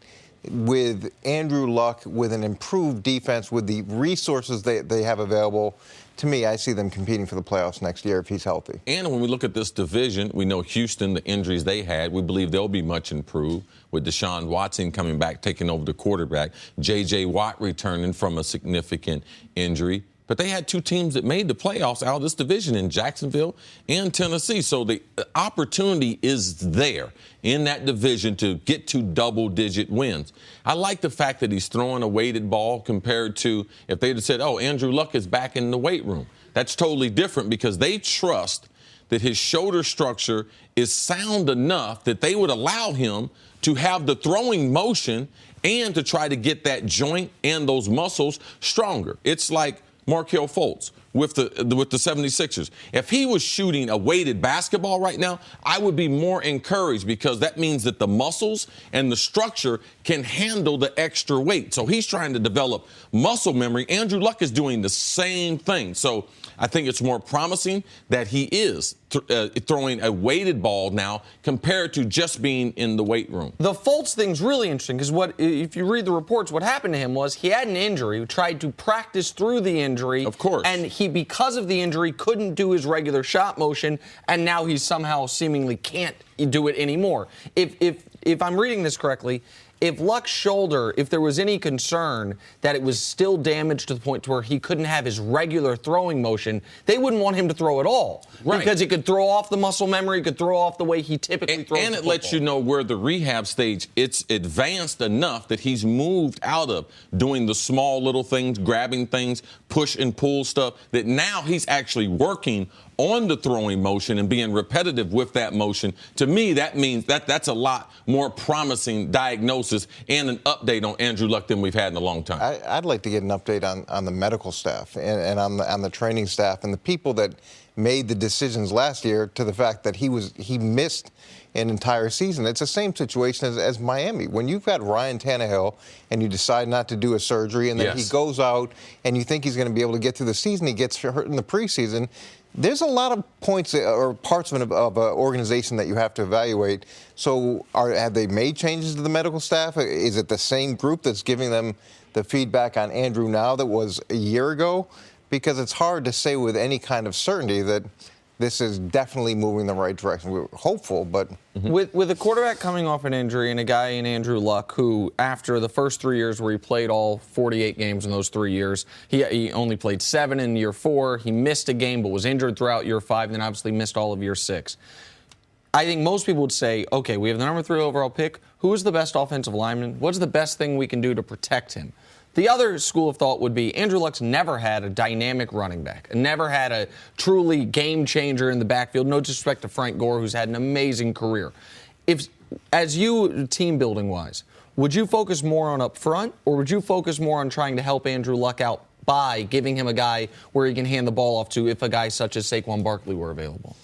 With Andrew Luck, with an improved defense, with the resources they have available, to me, I see them competing for the playoffs next year if he's healthy. And when we look at this division, we know Houston, the injuries they had, we believe they'll be much improved with Deshaun Watson coming back, taking over the quarterback, J.J. Watt returning from a significant injury. But they had 2 teams that made the playoffs out of this division in Jacksonville and Tennessee. So the opportunity is there in that division to get to double-digit wins. I like the fact that he's throwing a weighted ball compared to if they'd have said, oh, Andrew Luck is back in the weight room. That's totally different because they trust that his shoulder structure is sound enough that they would allow him to have the throwing motion and to try to get that joint and those muscles stronger. It's like Markelle Fultz with the 76ers. If he was shooting a weighted basketball right now, I would be more encouraged because that means that the muscles and the structure can handle the extra weight. So he's trying to develop muscle memory. Andrew Luck is doing the same thing. So I think it's more promising that he is throwing a weighted ball now compared to just being in the weight room. The Fultz thing's really interesting because if you read the reports, what happened to him was he had an injury, tried to practice through the injury. Of course. And he, because of the injury, couldn't do his regular shot motion, and now he somehow seemingly can't do it anymore. If I'm reading this correctly, if Luck's shoulder, if there was any concern that it was still damaged to the point to where he couldn't have his regular throwing motion, they wouldn't want him to throw at all. Right. Because it could throw off the muscle memory, it could throw off the way he typically throws And the it lets you know where the rehab stage, it's advanced enough that he's moved out of doing the small little things, grabbing things, push and pull stuff, that now he's actually working on the throwing motion and being repetitive with that motion. To me, that means that's a lot more promising diagnosis and an update on Andrew Luck than we've had in a long time. I'd like to get an update on the medical staff and on the training staff and the people that made the decisions last year to the fact that he missed an entire season. It's the same situation as Miami. When you've got Ryan Tannehill and you decide not to do a surgery and then he goes out and you think he's going to be able to get through the season, he gets hurt in the preseason. There's a lot of points or parts of an organization that you have to evaluate. So have they made changes to the medical staff? Is it the same group that's giving them the feedback on Andrew now that was a year ago? Because it's hard to say with any kind of certainty that this is definitely moving in the right direction. We're hopeful, but... With a quarterback coming off an injury and a guy in Andrew Luck who, after the first 3 years where he played all 48 games in those 3 years, he only played 7 in year 4. He missed a game but was injured throughout year 5 and then obviously missed all of year 6. I think most people would say, okay, we have the number 3 overall pick. Who is the best offensive lineman? What's the best thing we can do to protect him? The other school of thought would be Andrew Luck's never had a dynamic running back, never had a truly game changer in the backfield. No disrespect to Frank Gore, who's had an amazing career. As you, team building wise, would you focus more on up front, or would you focus more on trying to help Andrew Luck out by giving him a guy where he can hand the ball off to if a guy such as Saquon Barkley were available?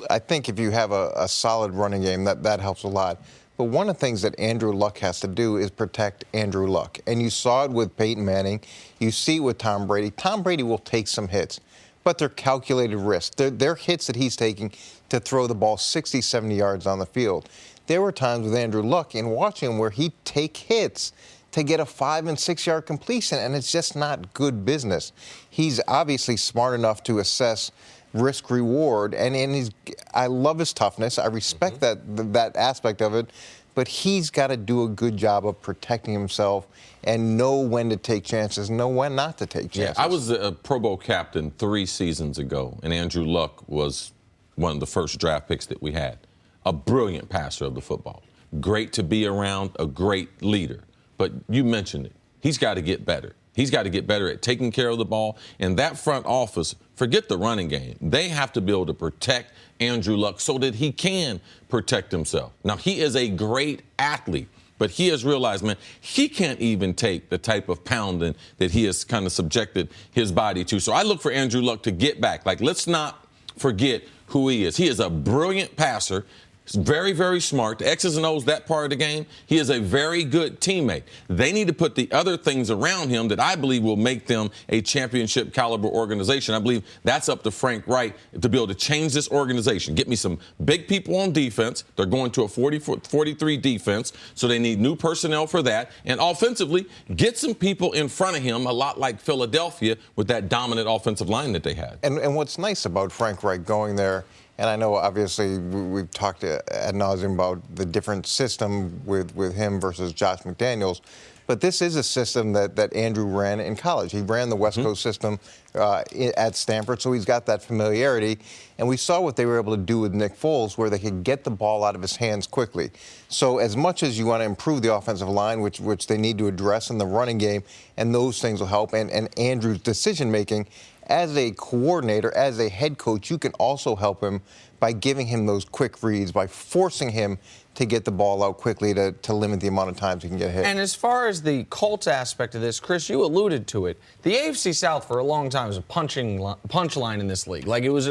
I think if you have a solid running game, that helps a lot. But one of the things that Andrew Luck has to do is protect Andrew Luck. And you saw it with Peyton Manning. You see it with Tom Brady. Tom Brady will take some hits, but they're calculated risks. They're hits that he's taking to throw the ball 60, 70 yards on the field. There were times with Andrew Luck in watching him where he'd take hits to get a 5- and 6-yard completion, and it's just not good business. He's obviously smart enough to assess risk-reward, and I love his toughness. I respect that aspect of it, but he's got to do a good job of protecting himself and know when to take chances, know when not to take chances. Yeah, I was a Pro Bowl captain 3 seasons ago, and Andrew Luck was one of the first draft picks that we had. A brilliant passer of the football. Great to be around, a great leader. But you mentioned it. He's got to get better. He's got to get better at taking care of the ball. And that front office, forget the running game. They have to be able to protect Andrew Luck so that he can protect himself. Now, he is a great athlete, but he has realized, man, he can't even take the type of pounding that he has kind of subjected his body to. So I look for Andrew Luck to get back. Like, let's not forget who he is. He is a brilliant passer. He's very, very smart. The X's and O's, that part of the game. He is a very good teammate. They need to put the other things around him that I believe will make them a championship caliber organization. I believe that's up to Frank Wright to be able to change this organization. Get me some big people on defense. They're going to a 43 defense, so they need new personnel for that. And offensively, get some people in front of him, a lot like Philadelphia with that dominant offensive line that they had. And what's nice about Frank Wright going there, and I know, obviously, we've talked ad nauseum about the different system with him versus Josh McDaniels, but this is a system that Andrew ran in college. He ran the West Coast system at Stanford, so he's got that familiarity. And we saw what they were able to do with Nick Foles, where they could get the ball out of his hands quickly. So as much as you want to improve the offensive line, which they need to address in the running game, and those things will help, and Andrew's decision-making, as a coordinator, as a head coach, you can also help him by giving him those quick reads, by forcing him to get the ball out quickly to limit the amount of times he can get hit. And as far as the Colts aspect of this, Chris, you alluded to it. The AFC South for a long time was a punchline in this league. Like it was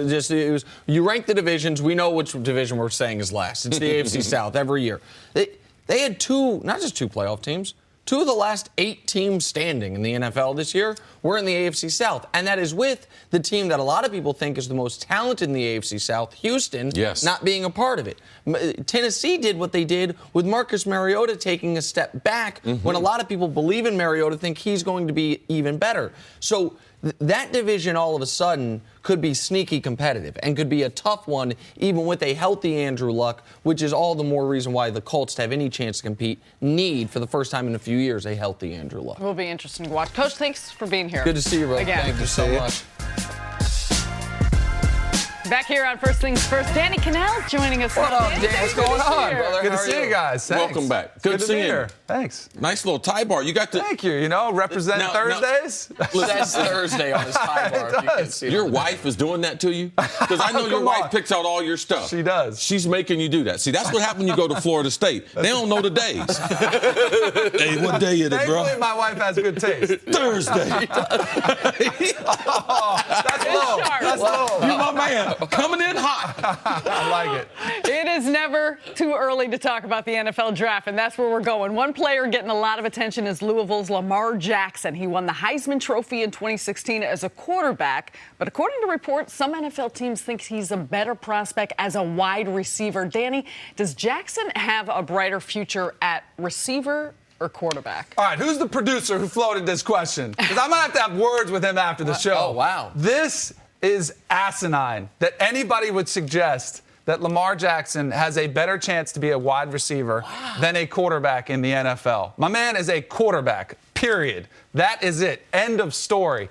you rank the divisions, we know which division we're saying is last. It's the AFC South every year. They had not just two playoff teams. 2 of the last 8 teams standing in the NFL this year were in the AFC South. And that is with the team that a lot of people think is the most talented in the AFC South, Houston, not being a part of it. Tennessee did what they did with Marcus Mariota taking a step back when a lot of people believe in Mariota, think he's going to be even better. So that division all of a sudden could be sneaky competitive and could be a tough one even with a healthy Andrew Luck, which is all the more reason why the Colts, to have any chance to compete, need, for the first time in a few years, a healthy Andrew Luck. Will be interesting to watch. Coach, thanks for being here. Good to see you, bro. Again. Thank you so much. Back here on First Things First, Danny Kanell joining us. What up, Dan? What's going on, brother? Good to see you guys. Thanks. Welcome back. Good to to be see here. you. Thanks. Nice little tie bar. You got to. Thank you. You know, represent Thursdays. That's Thursday on his tie bar. If you can see Your wife is doing that to you? Because I know your wife picks out all your stuff. She does. She's making you do that. See, that's what happened when you go to Florida State. They don't know the days. Hey, what day is it, bro? Thankfully, my wife has good taste. Thursday. Oh, that's low. That's low. You my man coming in hot. I like it. It is never too early to talk about the NFL draft, and that's where we're going. One player getting a lot of attention is Louisville's Lamar Jackson. He won the Heisman Trophy in 2016 as a quarterback, but according to reports, some NFL teams think he's a better prospect as a wide receiver. Danny, does Jackson have a brighter future at receiver or quarterback? All right, who's the producer who floated this question? Because I'm going to have words with him after the show. Oh, wow. This is asinine that anybody would suggest that Lamar Jackson has a better chance to be a wide receiver than a quarterback in the NFL. My man is a quarterback, period. That is it. End of story.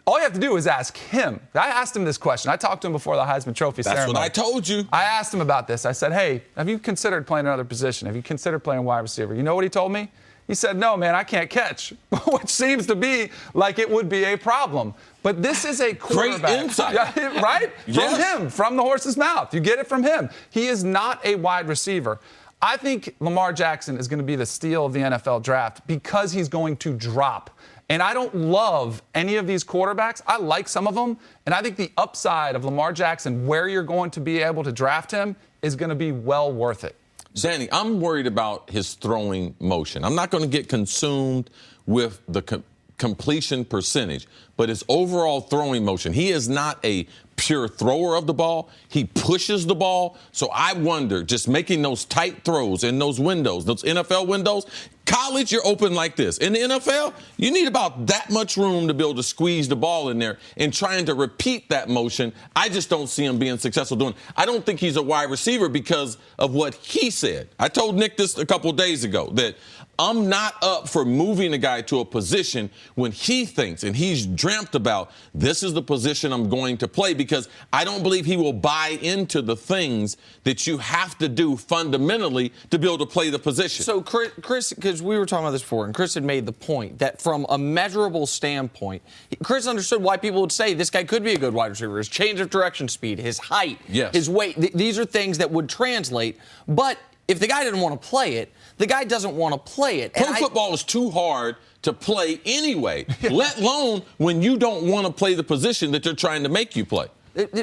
All you have to do is ask him. I asked him this question. I talked to him before the Heisman Trophy ceremony. That's what I told you. I asked him about this. I said, hey, have you considered playing another position? Have you considered playing wide receiver? You know what he told me? He said, no, man, I can't catch, which seems to be like it would be a problem. But this is a quarterback. Great insight. Yeah, right? Yes. From him, from the horse's mouth. You get it from him. He is not a wide receiver. I think Lamar Jackson is going to be the steal of the NFL draft because he's going to drop. And I don't love any of these quarterbacks. I like some of them. And I think the upside of Lamar Jackson, where you're going to be able to draft him, is going to be well worth it. Danny, I'm worried about his throwing motion. I'm not going to get consumed with the completion percentage, but his overall throwing motion. He is not a pure thrower of the ball. He pushes the ball. So I wonder, just making those tight throws in those windows, those NFL windows. College, you're open like this. In the NFL, you need about that much room to be able to squeeze the ball in there, and trying to repeat that motion, I just don't see him being successful doing. I don't think he's a wide receiver because of what he said. I told Nick this a couple of days ago, that I'm not up for moving a guy to a position when he thinks and he's dreamt about this is the position I'm going to play, because I don't believe he will buy into the things that you have to do fundamentally to be able to play the position. So, Chris, because we were talking about this before, and Chris had made the point that from a measurable standpoint, Chris understood why people would say this guy could be a good wide receiver. His change of direction speed, his height, his weight, these are things that would translate. But if the guy didn't want to play it, the guy doesn't want to play it. Pro football is too hard to play anyway, let alone when you don't want to play the position that they're trying to make you play.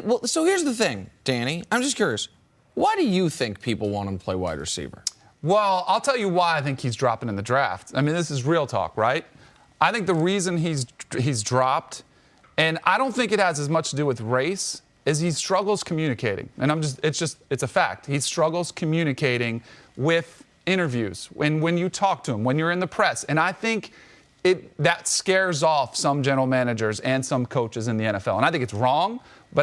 Well, so here's the thing, Danny. I'm just curious. Why do you think people want him to play wide receiver? Well, I'll tell you why I think he's dropping in the draft. I mean, this is real talk, right? I think the reason he's dropped, and I don't think it has as much to do with race, is he struggles communicating. And it's a fact. He struggles communicating with interviews, when you talk to him, when you're in the press. And I think that scares off some general managers and some coaches in the NFL. And I think it's wrong,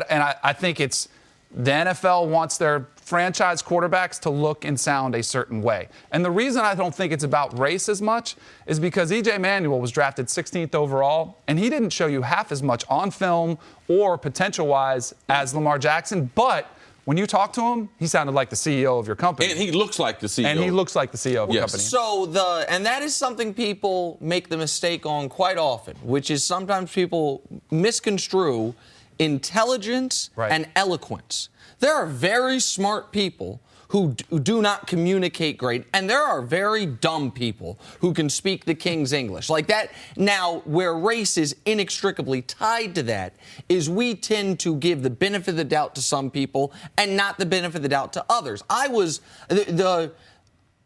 and I think it's the NFL wants their franchise quarterbacks to look and sound a certain way. And the reason I don't think it's about race as much is because E.J. Manuel was drafted 16th overall, and he didn't show you half as much on film or potential-wise as Lamar Jackson. But when you talk to him, he sounded like the CEO of your company. And he looks like the CEO. And he looks like the CEO of your company. So and that is something people make the mistake on quite often, which is sometimes people misconstrue intelligence and eloquence. There are very smart people who do not communicate great, and there are very dumb people who can speak the King's English. Like that. Now, where race is inextricably tied to that is we tend to give the benefit of the doubt to some people and not the benefit of the doubt to others.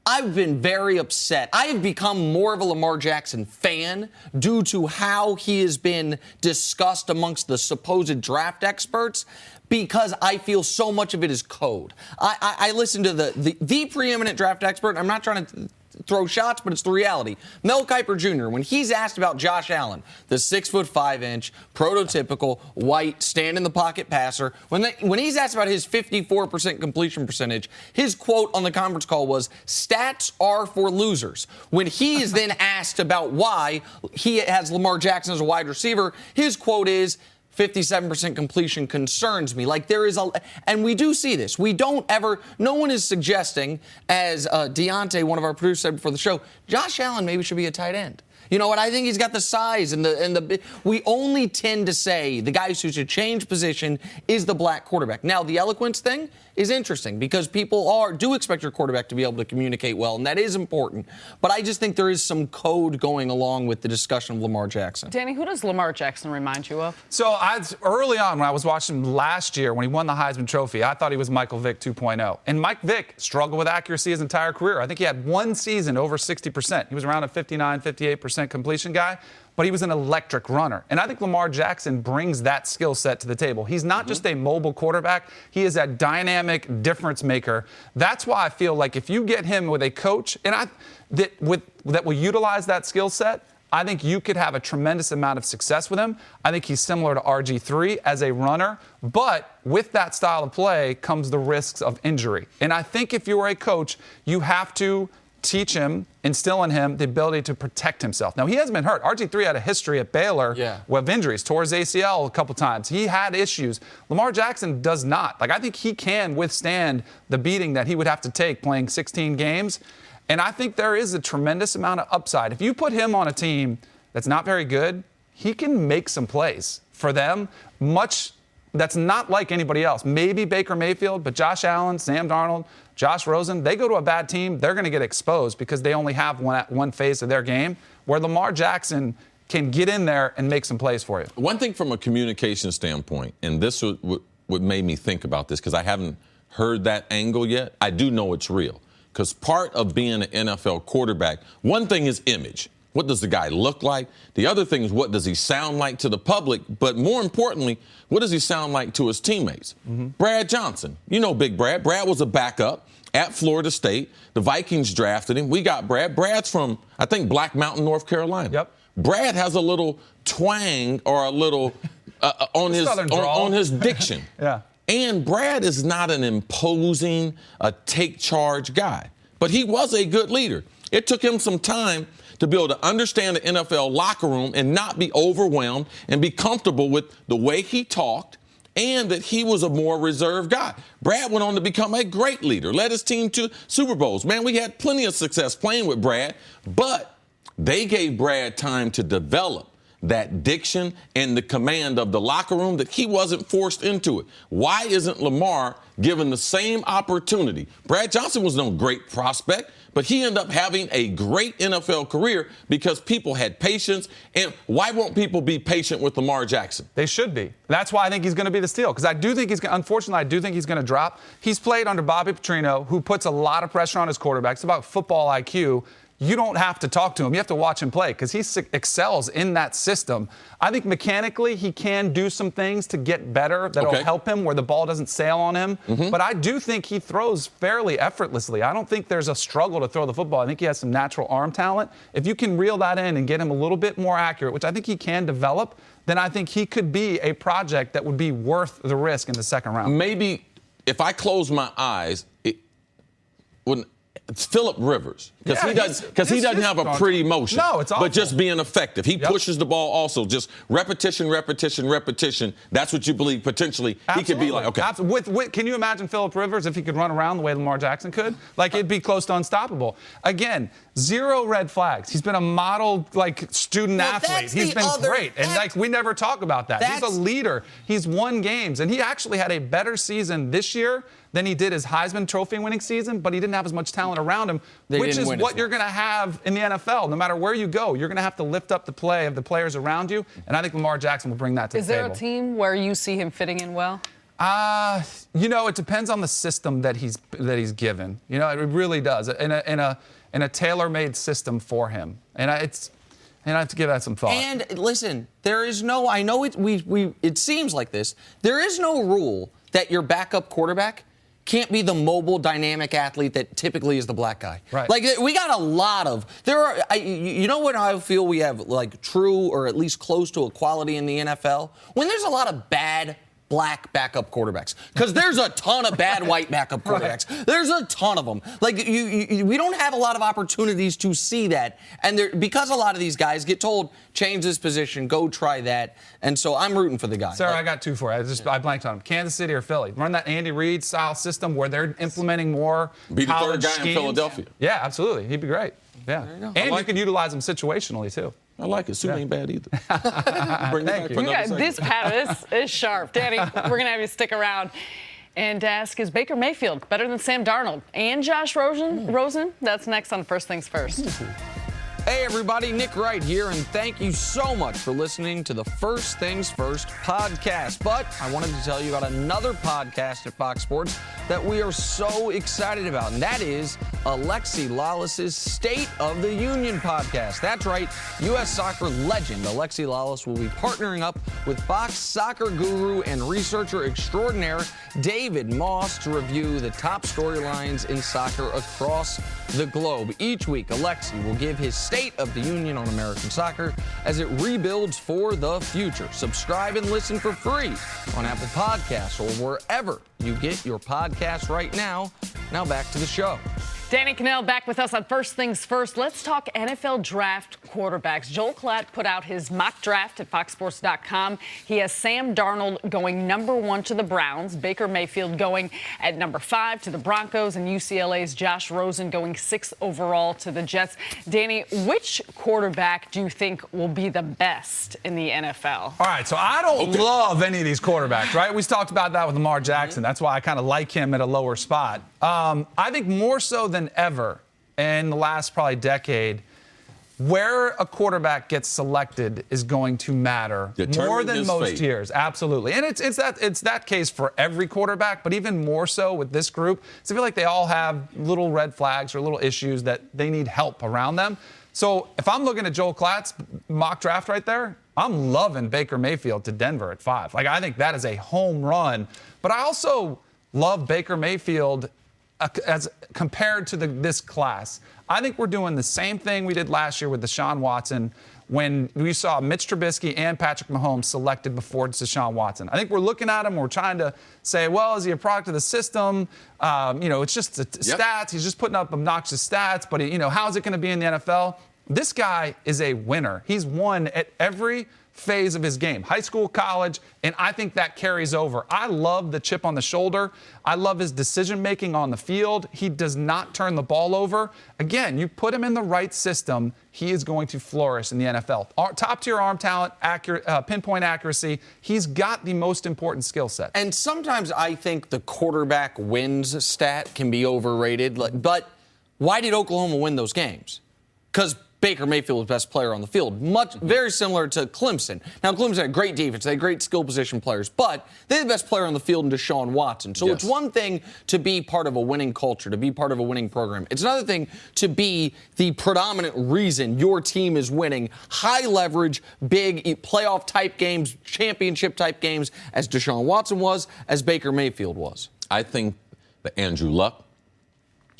I've been very upset. I have become more of a Lamar Jackson fan due to how he has been discussed amongst the supposed draft experts, because I feel so much of it is code. I listen to the preeminent draft expert. I'm not trying to throw shots, but it's the reality. Mel Kiper Jr., when he's asked about Josh Allen, the 6'5" prototypical white stand-in-the-pocket passer, when he's asked about his 54% completion percentage, his quote on the conference call was, "Stats are for losers." When he is then asked about why he has Lamar Jackson as a wide receiver, his quote is, 57% completion concerns me. Like and we do see this. No one is suggesting, as Deontay, one of our producers, said before the show, Josh Allen maybe should be a tight end. You know what? I think he's got the size and the. We only tend to say the guys who should change position is the black quarterback. Now, the eloquence thing is interesting because people do expect your quarterback to be able to communicate well, and that is important. But I just think there is some code going along with the discussion of Lamar Jackson. Danny, who does Lamar Jackson remind you of? So early on when I was watching him last year when he won the Heisman Trophy, I thought he was Michael Vick 2.0. And Mike Vick struggled with accuracy his entire career. I think he had one season over 60%. He was around a 59, 58% completion guy, but he was an electric runner. And I think Lamar Jackson brings that skill set to the table. He's not just a mobile quarterback. He is a dynamic difference maker. That's why I feel like if you get him with a coach that will utilize that skill set, I think you could have a tremendous amount of success with him. I think he's similar to RG3 as a runner, but with that style of play comes the risks of injury. And I think if you are a coach, you have to teach him, instill in him the ability to protect himself. Now, he hasn't been hurt. RG3 had a history at Baylor with injuries, tore his ACL a couple times. He had issues. Lamar Jackson does not. I think he can withstand the beating that he would have to take playing 16 games. And I think there is a tremendous amount of upside. If you put him on a team that's not very good, he can make some plays for them. That's not like anybody else. Maybe Baker Mayfield, but Josh Allen, Sam Darnold, Josh Rosen, they go to a bad team, they're going to get exposed because they only have one phase of their game, where Lamar Jackson can get in there and make some plays for you. One thing from a communication standpoint, and this what made me think about this because I haven't heard that angle yet. I do know it's real because part of being an NFL quarterback, one thing is image. What does the guy look like? The other thing is what does he sound like to the public? But more importantly, what does he sound like to his teammates? Brad Johnson. You know Big Brad. Brad was a backup at Florida State. The Vikings drafted him. We got Brad. Brad's from, I think, Black Mountain, North Carolina. Yep. Brad has a little twang or a little on his diction. Yeah. And Brad is not an imposing, take charge guy. But he was a good leader. It took him some time to be able to understand the NFL locker room and not be overwhelmed and be comfortable with the way he talked and that he was a more reserved guy. Brad went on to become a great leader, led his team to Super Bowls. Man, we had plenty of success playing with Brad, but they gave Brad time to develop that diction and the command of the locker room that he wasn't forced into it. Why isn't Lamar given the same opportunity? Brad Johnson was no great prospect, but he ended up having a great NFL career because people had patience. And why won't people be patient with Lamar Jackson? They should be. That's why I think he's going to be the steal. Because I do think unfortunately, I do think he's going to drop. He's played under Bobby Petrino, who puts a lot of pressure on his quarterback. It's about football IQ. You don't have to talk to him. You have to watch him play because he excels in that system. I think mechanically he can do some things to get better that will help him where the ball doesn't sail on him. But I do think he throws fairly effortlessly. I don't think there's a struggle to throw the football. I think he has some natural arm talent. If you can reel that in and get him a little bit more accurate, which I think he can develop, then I think he could be a project that would be worth the risk in the second round. Maybe if I close my eyes, it's Phillip Rivers because he doesn't have a pretty motion. No, it's awful. But just being effective. He pushes the ball also. Just repetition. That's what you believe potentially he could be like. Okay. Can you imagine Phillip Rivers if he could run around the way Lamar Jackson could? It'd be close to unstoppable. Again, 0 red flags. He's been a model student athlete. He's been great. And we never talk about that. He's a leader. He's won games. And he actually had a better season this year than he did his Heisman Trophy winning season, but he didn't have as much talent around him, which is what you're going to have in the NFL. No matter where you go, you're going to have to lift up the play of the players around you, and I think Lamar Jackson will bring that to the table. Is there a team where you see him fitting in well? It depends on the system that he's given. It really does. In a tailor-made system for him. And I have to give that some thought. And listen, there is no, I know it seems like this, there is no rule that your backup quarterback can't be the mobile, dynamic athlete that typically is the black guy. Right. We got a lot of, you know what I feel we have true or at least close to equality in the NFL? When there's a lot of bad black backup quarterbacks, because there's a ton of bad white backup quarterbacks. Right. There's a ton of them. We don't have a lot of opportunities to see that, and because a lot of these guys get told change this position, go try that, and so I'm rooting for the guy. Sarah, I got 2 for you. I blanked on them. Kansas City or Philly? Run that Andy Reid style system where they're implementing more be the college third guy schemes. in Philadelphia. Yeah, absolutely. He'd be great. Yeah. There you go. And you can utilize them situationally, too. I like it. Suit ain't bad either. Bring it back for You another got, segment. this pattern is sharp. Danny, we're going to have you stick around and ask, is Baker Mayfield better than Sam Darnold and Josh Rosen? That's next on First Things First. Hey everybody, Nick Wright here, and thank you so much for listening to the First Things First podcast. But I wanted to tell you about another podcast at Fox Sports that we are so excited about, and that is Alexi Lalas's State of the Union podcast. That's right, U.S. soccer legend Alexi Lalas will be partnering up with Fox soccer guru and researcher extraordinaire David Moss to review the top storylines in soccer across the globe. Each week, Alexi will give his State of the Union on American soccer as it rebuilds for the future. Subscribe and listen for free on Apple Podcasts or wherever you get your podcasts right now. Now back to the show. Danny Kanell back with us on First Things First. Let's talk NFL draft quarterbacks. Joel Klatt put out his mock draft at foxsports.com. He has Sam Darnold going number 1 to the Browns, Baker Mayfield going at number 5 to the Broncos, and UCLA's Josh Rosen going 6th overall to the Jets. Danny, which quarterback do you think will be the best in the NFL? All right, so I don't love any of these quarterbacks, right? We talked about that with Lamar Jackson. That's why I kind of like him at a lower spot. I think more so than ever in the last probably decade, where a quarterback gets selected is going to matter more than most years. Absolutely. And it's that case for every quarterback, but even more so with this group. So I feel like they all have little red flags or little issues that they need help around them. So if I'm looking at Joel Klatt's mock draft right there, I'm loving Baker Mayfield to Denver at 5. Like, I think that is a home run. But I also love Baker Mayfield as compared to this class. I think we're doing the same thing we did last year with Deshaun Watson when we saw Mitch Trubisky and Patrick Mahomes selected before Deshaun Watson. I think we're looking at him, we're trying to say, well, is he a product of the system? It's just stats. He's just putting up obnoxious stats, but how is it going to be in the NFL? This guy is a winner. He's won at every phase of his game, high school, college, and I think that carries over. I love the chip on the shoulder. I love his decision-making on the field. He does not turn the ball over. Again, you put him in the right system, he is going to flourish in the NFL. Top-tier arm talent, pinpoint accuracy. He's got the most important skill set. And sometimes I think the quarterback wins stat can be overrated. But why did Oklahoma win those games? Because Baker Mayfield was the best player on the field. Very similar to Clemson. Now, Clemson had great defense. They had great skill position players. But they had the best player on the field in Deshaun Watson. So It's one thing to be part of a winning culture, to be part of a winning program. It's another thing to be the predominant reason your team is winning high leverage, big playoff type games, championship type games, as Deshaun Watson was, as Baker Mayfield was. I think that Andrew Luck,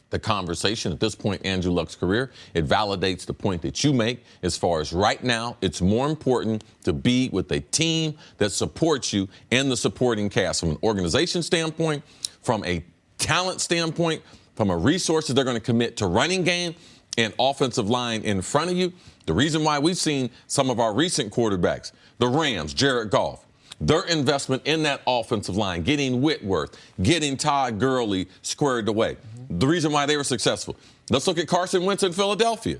the conversation at this point, Andrew Luck's career, it validates the point that you make as far as right now, it's more important to be with a team that supports you and the supporting cast from an organization standpoint, from a talent standpoint, from a resources they're going to commit to running game and offensive line in front of you. The reason why we've seen some of our recent quarterbacks, the Rams, Jared Goff, their investment in that offensive line, getting Whitworth, getting Todd Gurley squared away. The reason why they were successful. Let's look at Carson Wentz in Philadelphia.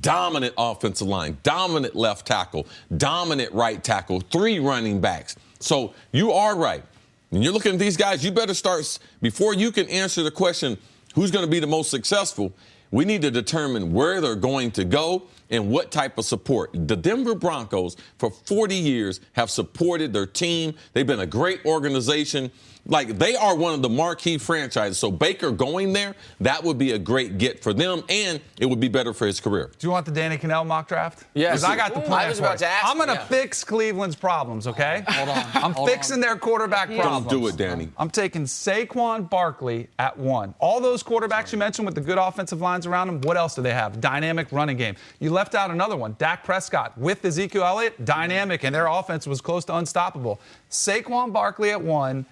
Dominant offensive line, dominant left tackle, dominant right tackle, 3 running backs. So you are right. When you're looking at these guys, you better start, before you can answer the question, who's going to be the most successful, we need to determine where they're going to go and what type of support. The Denver Broncos, for 40 years, have supported their team. They've been a great organization. Like, they are one of the marquee franchises. So Baker going there, that would be a great get for them, and it would be better for his career. Do you want the Danny Kanell mock draft? Yes. Because I got the plan. I was about to ask. I'm going to fix Cleveland's problems, okay? Hold on. I'm fixing their quarterback problems. Don't do it, Danny. I'm taking Saquon Barkley at 1. All those quarterbacks you mentioned with the good offensive lines around them, what else do they have? Dynamic running game. You left out another one, Dak Prescott with Ezekiel Elliott, dynamic, and their offense was close to unstoppable. Saquon Barkley at 1.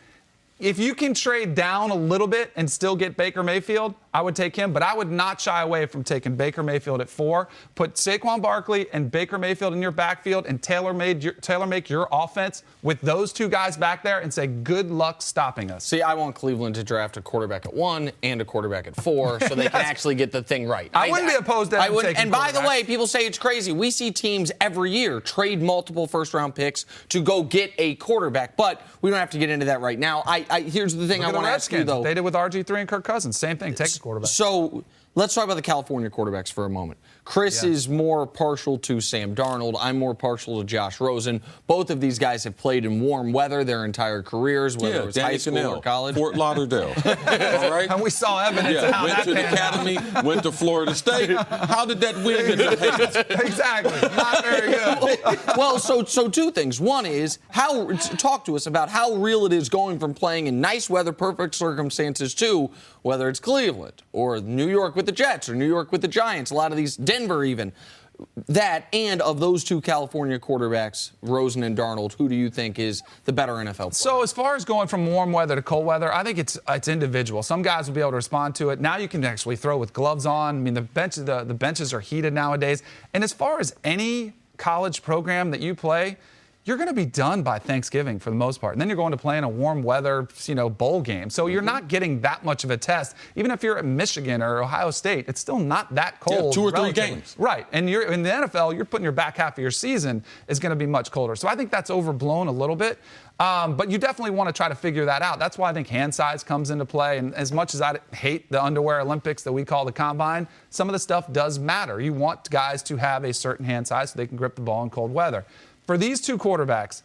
If you can trade down a little bit and still get Baker Mayfield, I would take him, but I would not shy away from taking Baker Mayfield at 4. Put Saquon Barkley and Baker Mayfield in your backfield and tailor-make your offense with those two guys back there and say, good luck stopping us. See, I want Cleveland to draft a quarterback at 1 and a quarterback at 4 so they can actually get the thing right. I wouldn't be opposed to them taking And by the way, people say it's crazy. We see teams every year trade multiple first-round picks to go get a quarterback, but we don't have to get into that right now. Here's the thing I want to ask you, though. They did with RG3 and Kirk Cousins. Same thing. Take a quarterback. So let's talk about the California quarterbacks for a moment. Chris is more partial to Sam Darnold. I'm more partial to Josh Rosen. Both of these guys have played in warm weather their entire careers, whether it was high school or college. Fort Lauderdale. All right? And we saw evidence of how went that to the academy, went to Florida State. How did that win in the Hayes? Exactly. Not very good. Well, so two things. One is, talk to us about how real it is going from playing in nice weather, perfect circumstances to whether it's Cleveland or New York with the Jets or New York with the Giants, a lot of these, Denver even. That, and of those two California quarterbacks, Rosen and Darnold, who do you think is the better NFL player? So as far as going from warm weather to cold weather, I think it's individual. Some guys will be able to respond to it. Now you can actually throw with gloves on. I mean, the benches are heated nowadays. And as far as any college program that you play, you're going to be done by Thanksgiving for the most part. And then you're going to play in a warm weather, bowl game. So you're not getting that much of a test. Even if you're at Michigan or Ohio State, it's still not that cold. Yeah, 2 or 3 games. Right. And you're in the NFL, you're putting your back half of your season is going to be much colder. So I think that's overblown a little bit. But you definitely want to try to figure that out. That's why I think hand size comes into play. And as much as I hate the underwear Olympics that we call the combine, some of the stuff does matter. You want guys to have a certain hand size so they can grip the ball in cold weather. For these two quarterbacks,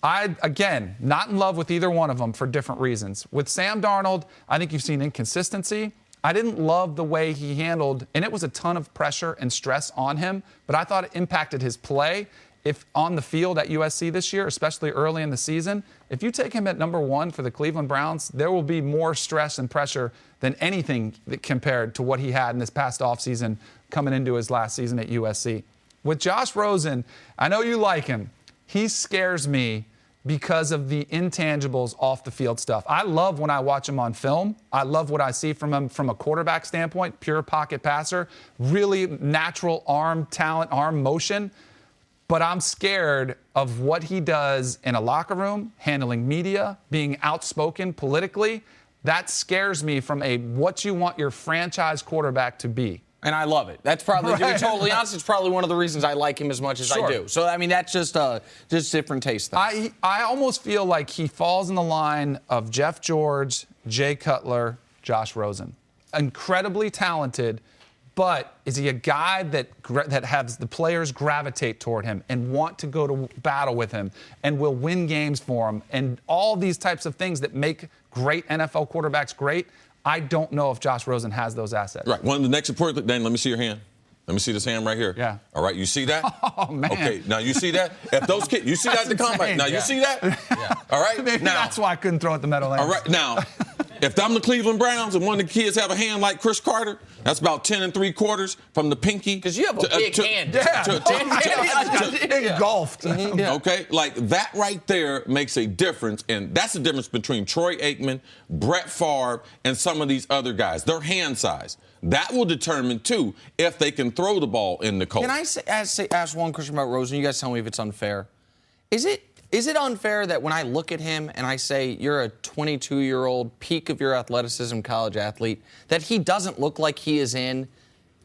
again, not in love with either one of them for different reasons. With Sam Darnold, I think you've seen inconsistency. I didn't love the way he handled, and it was a ton of pressure and stress on him, but I thought it impacted his play. If on the field at USC this year, especially early in the season, if you take him at number 1 for the Cleveland Browns, there will be more stress and pressure than anything compared to what he had in this past offseason coming into his last season at USC. With Josh Rosen, I know you like him. He scares me because of the intangibles off the field stuff. I love when I watch him on film. I love what I see from him from a quarterback standpoint, pure pocket passer, really natural arm talent, arm motion. But I'm scared of what he does in a locker room, handling media, being outspoken politically. That scares me from what you want your franchise quarterback to be. And I love it. That's probably, to be totally honest, it's probably one of the reasons I like him as much as I do. So, I mean, that's just different taste. I almost feel like he falls in the line of Jeff George, Jay Cutler, Josh Rosen. Incredibly talented, but is he a guy that has the players gravitate toward him and want to go to battle with him and will win games for him and all these types of things that make great NFL quarterbacks great? I don't know if Josh Rosen has those assets. Right. One of the next important, Dan, let me see your hand. Let me see this hand right here. Yeah. All right, you see that? Oh, man. Okay, now you see that? If those kids, you see that at the combine. Now, you see that? Yeah. All right? Maybe now, that's why I couldn't throw at the metal lane. All right, now, if I'm the Cleveland Browns and one of the kids have a hand like Chris Carter, that's about 10 3/4 from the pinky. Because you have a big hand. Engulfed. Yeah. Okay, like that right there makes a difference, and that's the difference between Troy Aikman, Brett Favre, and some of these other guys. Their hand size. That will determine, too, if they can throw the ball in the cold. Can I ask one question about Rosen? You guys tell me if it's unfair. Is it unfair that when I look at him and I say, you're a 22-year-old, peak of your athleticism college athlete, that he doesn't look like he is in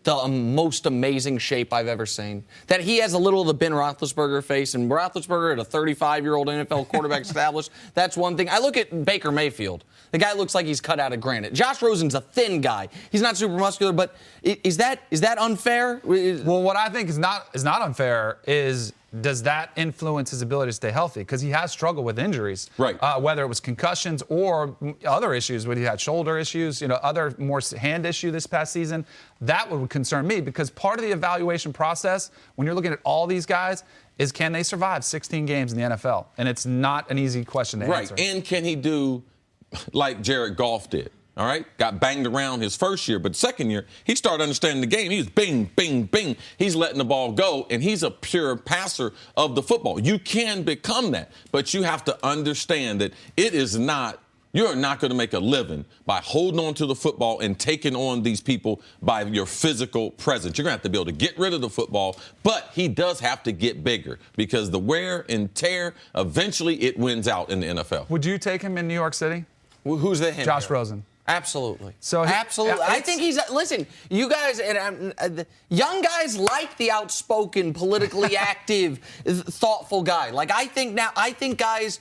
the most amazing shape I've ever seen? That he has a little of the Ben Roethlisberger face, and Roethlisberger at a 35-year-old NFL quarterback established, that's one thing. I look at Baker Mayfield. The guy looks like he's cut out of granite. Josh Rosen's a thin guy. He's not super muscular, but is that unfair? Well, what I think is not unfair is, does that influence his ability to stay healthy? Because he has struggled with injuries, right? Whether it was concussions or other issues, when he had shoulder issues, other more hand issue this past season. That would concern me, because part of the evaluation process, when you're looking at all these guys, is can they survive 16 games in the NFL? And it's not an easy question to answer. Right, and can he do like Jared Goff did? All right, got banged around his first year, but second year, he started understanding the game. He was bing, bing, bing. He's letting the ball go, and he's a pure passer of the football. You can become that, but you have to understand that it is not, You're not going to make a living by holding on to the football and taking on these people by your physical presence. You're going to have to be able to get rid of the football, but he does have to get bigger because the wear and tear, eventually it wins out in the NFL. Would you take him in New York City? Who's the him? Josh here? Rosen. Absolutely. So absolutely. I think he's listen. You guys and young guys like the outspoken, politically active, thoughtful guy. Like I think guys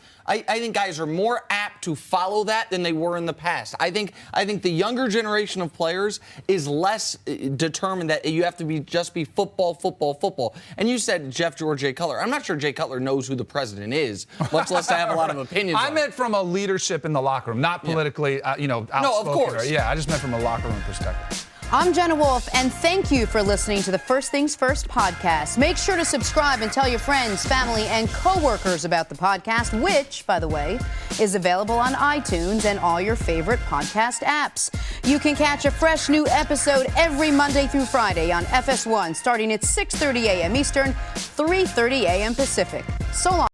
are more apt to follow that than they were in the past. I think the younger generation of players is less determined that you have to just be football. And you said Jeff George, Jay Cutler. I'm not sure Jay Cutler knows who the president is, much less to have a lot of opinions. I meant from a leadership in the locker room, not politically, outspoken. No, of course. Yeah, I just meant from a locker room perspective. I'm Jenna Wolf, and thank you for listening to the First Things First podcast. Make sure to subscribe and tell your friends, family, and coworkers about the podcast, which, by the way, is available on iTunes and all your favorite podcast apps. You can catch a fresh new episode every Monday through Friday on FS1, starting at 6:30 a.m. Eastern, 3:30 a.m. Pacific. So long.